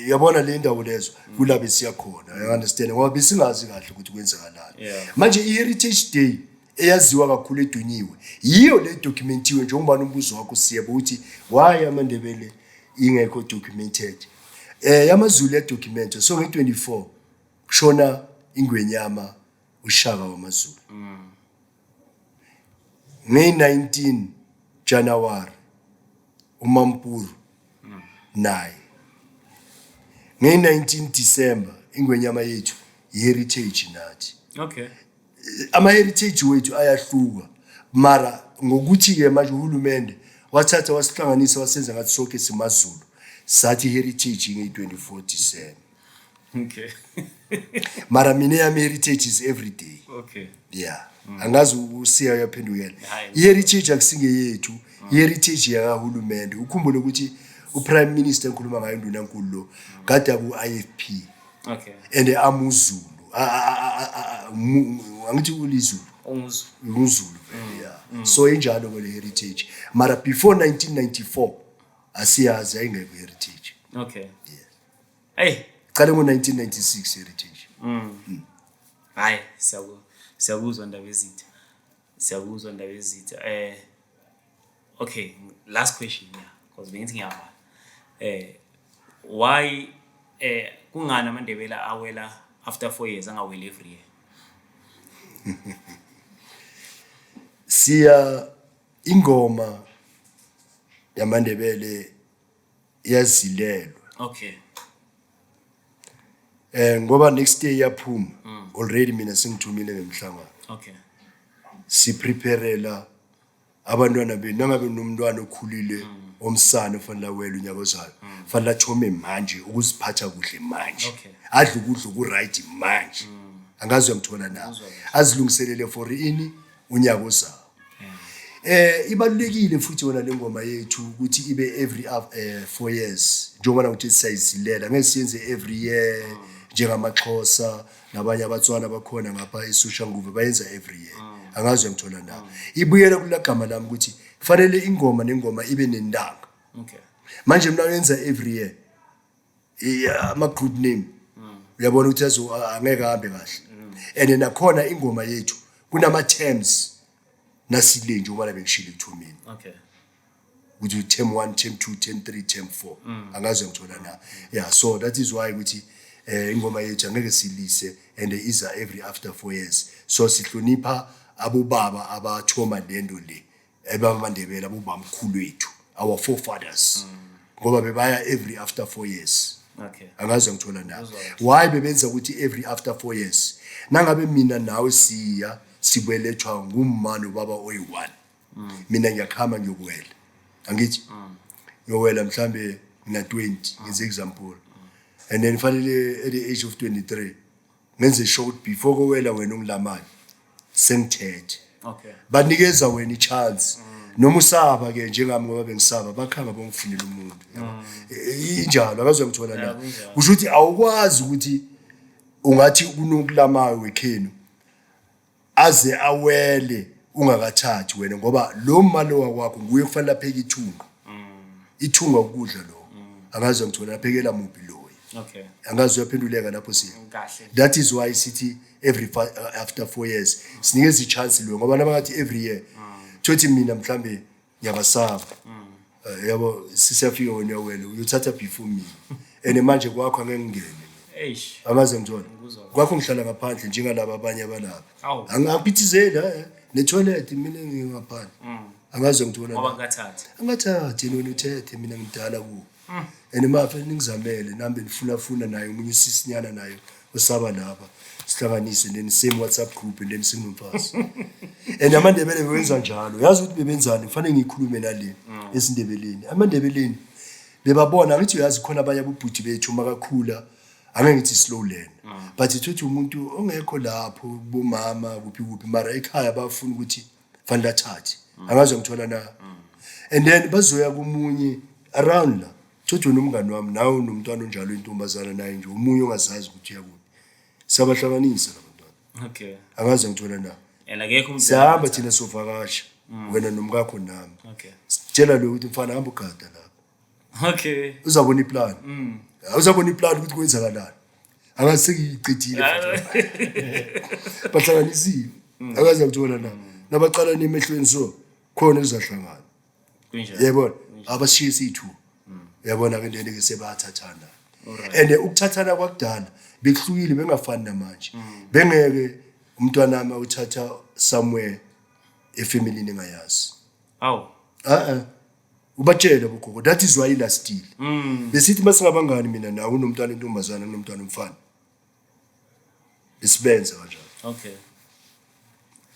yabona le ndawo lezo kulabe siya khona. You understand ngoba besingazi kahle ukuthi kwenzakalani. Manje i-heritage day eyaziwa kakhulu edunyiwe yiyo le documentiwe njengoba nombuzo wakho siyebo ukuthi why amaNdebele ingekho documented. YamaZulu ya documented so nge-24 kushona ingwenyama uShaka wamaZulu. Nge-19 January uMampuru naye. Nge-19 December ingwenyama yethu i-heritage nathi. Okay. Ama-heritage wethu ayahluka mara ngokuthi ke manje uhulumende wathatha wasihlanganisa wasenza ngathi sonke simaZulu sathi heritage nge-24 December. Okay. Mara mina yami heritage is every day. Okay. Yeah. Angazi usiya yaphendukela. Hayi. I-heritage akusinge yethu, i-heritage yakahulumende. Ukhumbule ukuthi uPrime Minister enkhuluma ngayo undunankulu lo kade ku-IFP. Okay. And amuzulu. Angithi ulizulu. Umzulu. Yeah. So injalo kwele heritage. Mara before 1994 asiyazi ayingekho heritage. Okay. Yeah. Hey, Qale ngo-1996 heritage. hayi siyakuzwa ndaba ezitha. Okay, last question because bengithi ngiyaba. Why kungani amaNdebele awela after 4 years angaweli every year? Siya ingoma yamaNdebele yazilelwa. Okay. Ngoba next day yaphuma already mina sengithumile ngemhlangano. Okay. Sipreparela abantwana bethu nangabe nomntwana okhulile omsana ofanele wela unyaka ozayo fanele athome manje ukuziphatha kuhle manje. Okay. Adle ukudla ku-right manje. Angazi uyamthola na azilungiselele for ini unyaka ozayo. Ibalulekile futhi yona lengoma yethu ukuthi ibe every 4 years njengoba ukuthi siyayizilela ngeke siyenze every year njengamaXhosa nabanye abatswana bakhona ngapha eSoshanguve bayenza every year angazi ngithola na ibuyela kulagama lami ukuthi kufanele ingoma nengoma ibe nendanga Okay. manje mina uyenza every year ama group name uyabona ukuthi angeke ahambe kahle and nakhona ingoma yethu kunama terms nasile nje uma bengishilo ekuthomeni Okay. ukuthi term 1 term 2 term 3 term 4 angazi ngithola na yeah so that is why ukuthi ingoma yethu angeke silise and iza every after 4 years so sihlonipha abobaba abathoma lento le ebamandebela abobamkhulu wethu our forefathers ngoba bebaya every after 4 years Okay. angazi ngithola na why bebenza ukuthi every after 4 years nangabe mina nawe siya sibelethwa ngumma nobaba oyi1 mina ngiyakhama ngiyokwela angithi ngiyowela mhlambe ngina 20 ngenze example and then fanele at the age of 23 ngenze short before kowela wena ungilamayo sengithethe Okay. banikeza wena ichance noma usaba ke njengami ngoba bengisaba bakhanga bongifunela umuntu injalo akazwe ngithola na kusho ukuthi awukwazi ukuthi ungathi kunokulamayo wekhenu aze awele ungakathathi wena ngoba lo malo wakwakho nguye kufanele apheke ithunga ithunga ukudla lo akazwe ngithola aphekela muphi lo Okay. angazwe yaphenduleka lapho siya Kahle. that is why city every after 4 years sinikeza ichance lo ngoba nabathi every year thothi mina mhlambe ngiyabasaba yabo sisiyafika wena wena uyothatha before me and manje kwakho angeke ngene Eish. angaze ngithola kwakho ngihlala ngaphandle njengalabo abanye abalapha Awu. angaphithizela ne toilet mina ngingaphandle angaze ngithola Ngoba ngathatha. angathathi nona uthethe mina ngidala ku and mafe ningizamele nambe nifuna naye umunye usisinyana naye usaba lapha sihlanganise then same WhatsApp group and then sinomfazi and amandebele bewenza njalo yazi ukuthi bebenzani kufanele ngikhulume nale esindebeleni amandebeleni bebabona ngithi uyazi khona abanye abubhuti bethu makakhula angeke ngithi slow learn but ithuthi umuntu ongekho lapho bomama kuphi mara ekhaya bafuna ukuthi fanele athathe angaze ngithola na and then bazoya kumunye around la thothi nomngani wami nawe unomntwana onjalo intombazana naye nje umunye ongazazi ukuthi yakuphi sabahlanganisa labantwana Okay. angaze ngithola na And akekho umuntu. sihamba thina sovakasha wena nomkakho nami Okay. sitshela lo ukuthi mfana hamba ugada lapha Okay. uzabona iplan uzabona iplan ukuthi kwenzakalani angazi sekiyiqedile bahlanganisiwe akaze ngithola na nabaqala nemehlweni so khona ezahlangana Kunjalo. yabona abashiye sithu yabona ke ndene ke sebathathana and ukuthathana kwakudala bekuhlukile bengafani namanje bengeke umntwana wami uthatha somewhere efamily ningayazi Awu. ubatshela bogogo that is why ila still besithi masingabangani mina nawe unomntwana intombazana unomntwana umfana isibenza kanjalo Okay.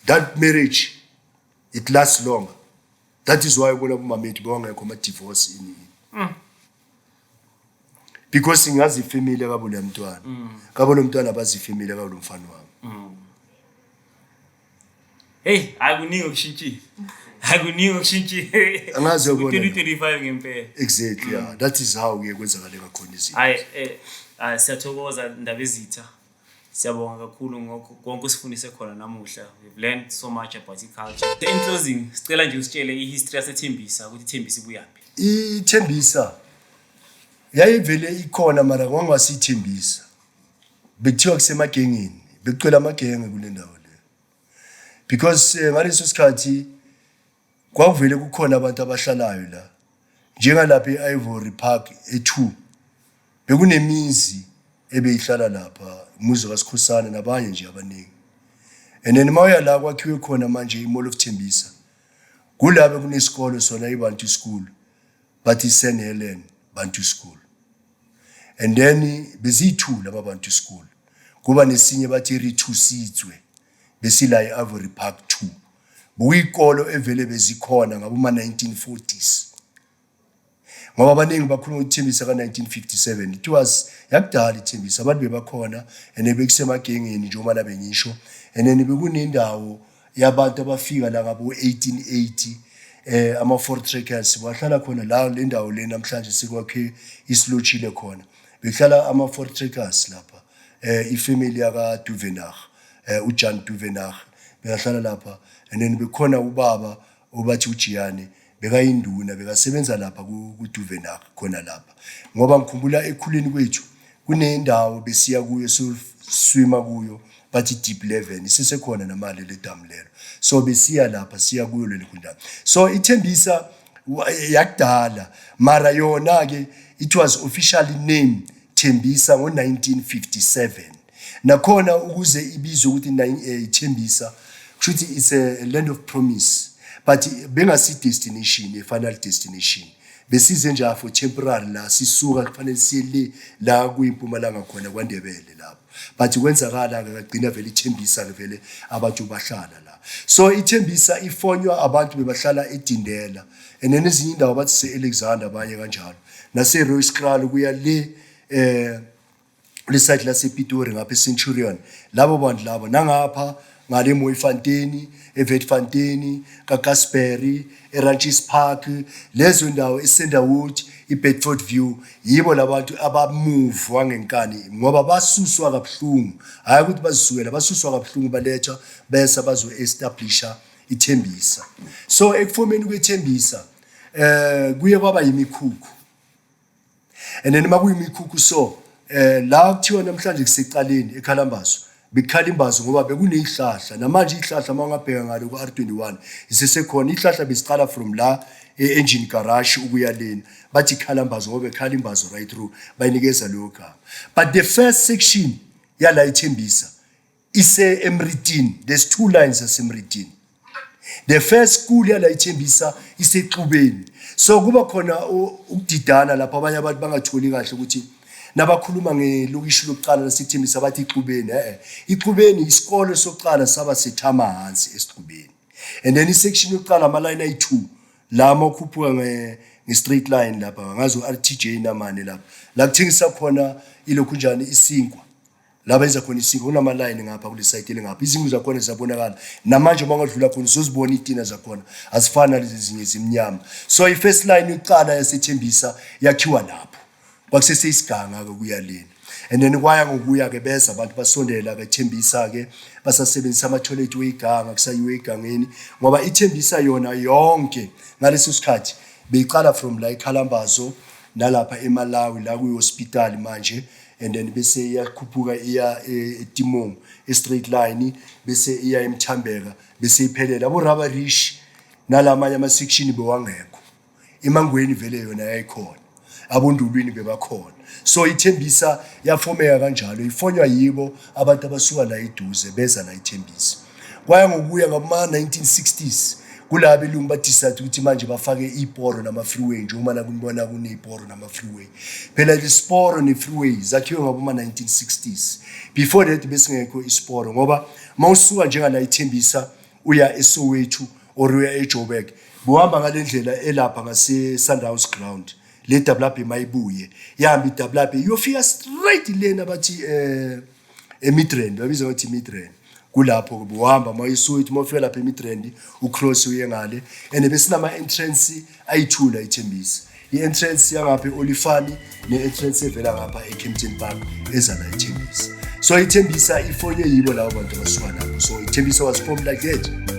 that marriage it lasts longer that is why ubona kumamethi bawangekho ama divorce ini because singazi family kabo lo mntwana kabo lo mntwana abazi family kabo lo mfana wami Hey, akuningi okushintshile. Akuningi okushintshile. Angazi uyabona. 2025 ngempela. exactly yeah that is how ke kwenzakale kakhona izinto Hayi siyathokoza ndaba ezitha. Siyabonga kakhulu ngokho konke usifundise khona namuhla. We've learned so much about culture. In closing, sicela nje usitshele ihistory yaseThembisa ukuthi iThembisa ibuyaphi. ithembisa yayivele ikhona mara kwangasithembisa bekuthiwa kusemagengeni bekucela amagenge kule ndawo le because ngaleso sikhathi kwavele kukhona abantu abahlalayo la njengalapha eIvory Park e2 bekunemizi ebeyihlala lapha umuzi kaSikhosana nabanye nje abaningi and then mawuya la kwakhiwe khona manje iMall of Thembisa kulabe kunesikole sona iBantu School but iSt Helen Bantu School and then bezithula ababantu school kuba nesinye bathi Rithusitswe besila eIvory Park 2 buyikolo evele bezikhona ngaboma 1940s ngoba abaningi bakhuluma uThembisa ka1957 it was yakudala iThembisa abantu bebakhona and bekusema gengeni nje uma labe ngisho and then bekunendawo yabantu abafika la ngabo 1880 ama four trackers bahlala khona la le ndawo le namhlanje sekwakhe isilochile khona behlala ama four trackers lapha ifamily yaka Duvenach uJohn Duvenach behlala lapha and then bekhona ubaba obathi uJiyane bekayinduna bekasebenza lapha ku Duvenach khona lapha ngoba ngikhumbula ekhuleni kwethu kunendawo besiya kuyo so swima kuyo bathi deep 11 sisekhona namali le dam lelo so besiya lapha siya kuyo leli kundawo so iThembisa yakudala mara yona ke it was officially named Thembisa ngo1957 nakhona ukuze ibizwe ukuthi iThembisa kushuthi it's a land of promise but bengasi destination a final destination besize nje for temporary la sisuka kufanele sile la kuyiMpumalanga khona kwaNdebele lapho but kwenzakala akagcina vele iThembisa vele abantu bahlala la so iThembisa ifonywa abantu bebahlala eDindela and then ezinye indawo bathi seAlexander abanye kanjalo nase Royskral kuya le site la sePitori ngapha eCenturion labo bantu labo nangapha ngale Mooifontein eWitfontein kaGasperry eRanches Park lezo ndawo eCenderwood iBedford View yibo labantu abamove wangenkani ngoba basuswa kabuhlungu hayi ukuthi bazisukela basuswa kabuhlungu baletha bese bazo establisha iThembisa so ekufomeni kweThembisa kuye kwaba yimikhukhu and then makuyimikhukhu so la kuthiwa namhlanje kusecaleni eKhalambazo bekhalimbazo ngoba bekunezihlahla namanje izihlahla mangabheka ngalo ku R21 isesekhona izihlahla besiqala from la engine garage ukuya leni bathi Khalambazo ngoba Khalimbazo right through bayinikeza lo gama but the first section yala iThembisa ise Emritini there's two lines asemritini the first school yala iThembisa iseXubeni so kuba khona ukudidana lapha abanye abantu bangatholi kahle ukuthi nabakhuluma ngelokishi lokuqala lesiThembisa bathi iXubeni iXubeni isikole sokuqala saba sethama hansi esiXubeni and then isection yokuqala ama line ayi2 la makhuphuka nge-straight line lapha ngazo RTJ namane lapha la kuthengisa khona ilokhu njani isinkwa laba iza khona isinkwa kunama line ngapha kule site lengapha izingwe zakhona ziyabonakala namanje mangadlula khona sizozibona itina zakhona asifana lezi zinye zimnyama so i first line yokuqala yaseThembisa yakhiwa lapho kwakusese isiganga kuya leni and then kwaya ngokuya ke beza abantu basondela ke Thembisa ke basasebenzisa ama toilet weganga kusayiwe egangeni ngoba iThembisa yona yonke ngaleso sikhathi beyiqala from la eKhalambazo nalapha eMalawi la ku hospital manje and then bese iyakhuphuka iya eTimong straight line bese iya eMthambeka bese iphelela abo Rabarish nalamanye ama section bewangekho eMangweni vele yona yayikhona abondulwini bebakhona so iThembisa yafomeka kanjalo ifonywa yibo abantu abasuka la eduze beza la iThembisa kwaya ngokuya ngama 1960s kulabo ilungu badecide ukuthi manje bafake iporo nama freeway nje uma nakubona kuneporo nama freeway phela isiporo ne freeway zakhiwe ngabo 1960s before that besingekho isiporo ngoba mawusuka njenga la iThembisa uya eSoweto or uya eJoburg buhamba ngalendlela elapha ngase Sundowns ground le WP mayibuye yahamba iWP yofika straight lena bathi eMidrand babiza ukuthi Midrand kulapho kuhamba mayisuthi mawufika lapha eMidrand ucross uye ngale and besinama entrance ayithula iThembisa ientrance yangapha eOlifani neentrance evela ngapha eKempton Park eza la iThembisa so iThembisa ifonye yibo labo bantu abasuka lapho so iThembisa was formed like that.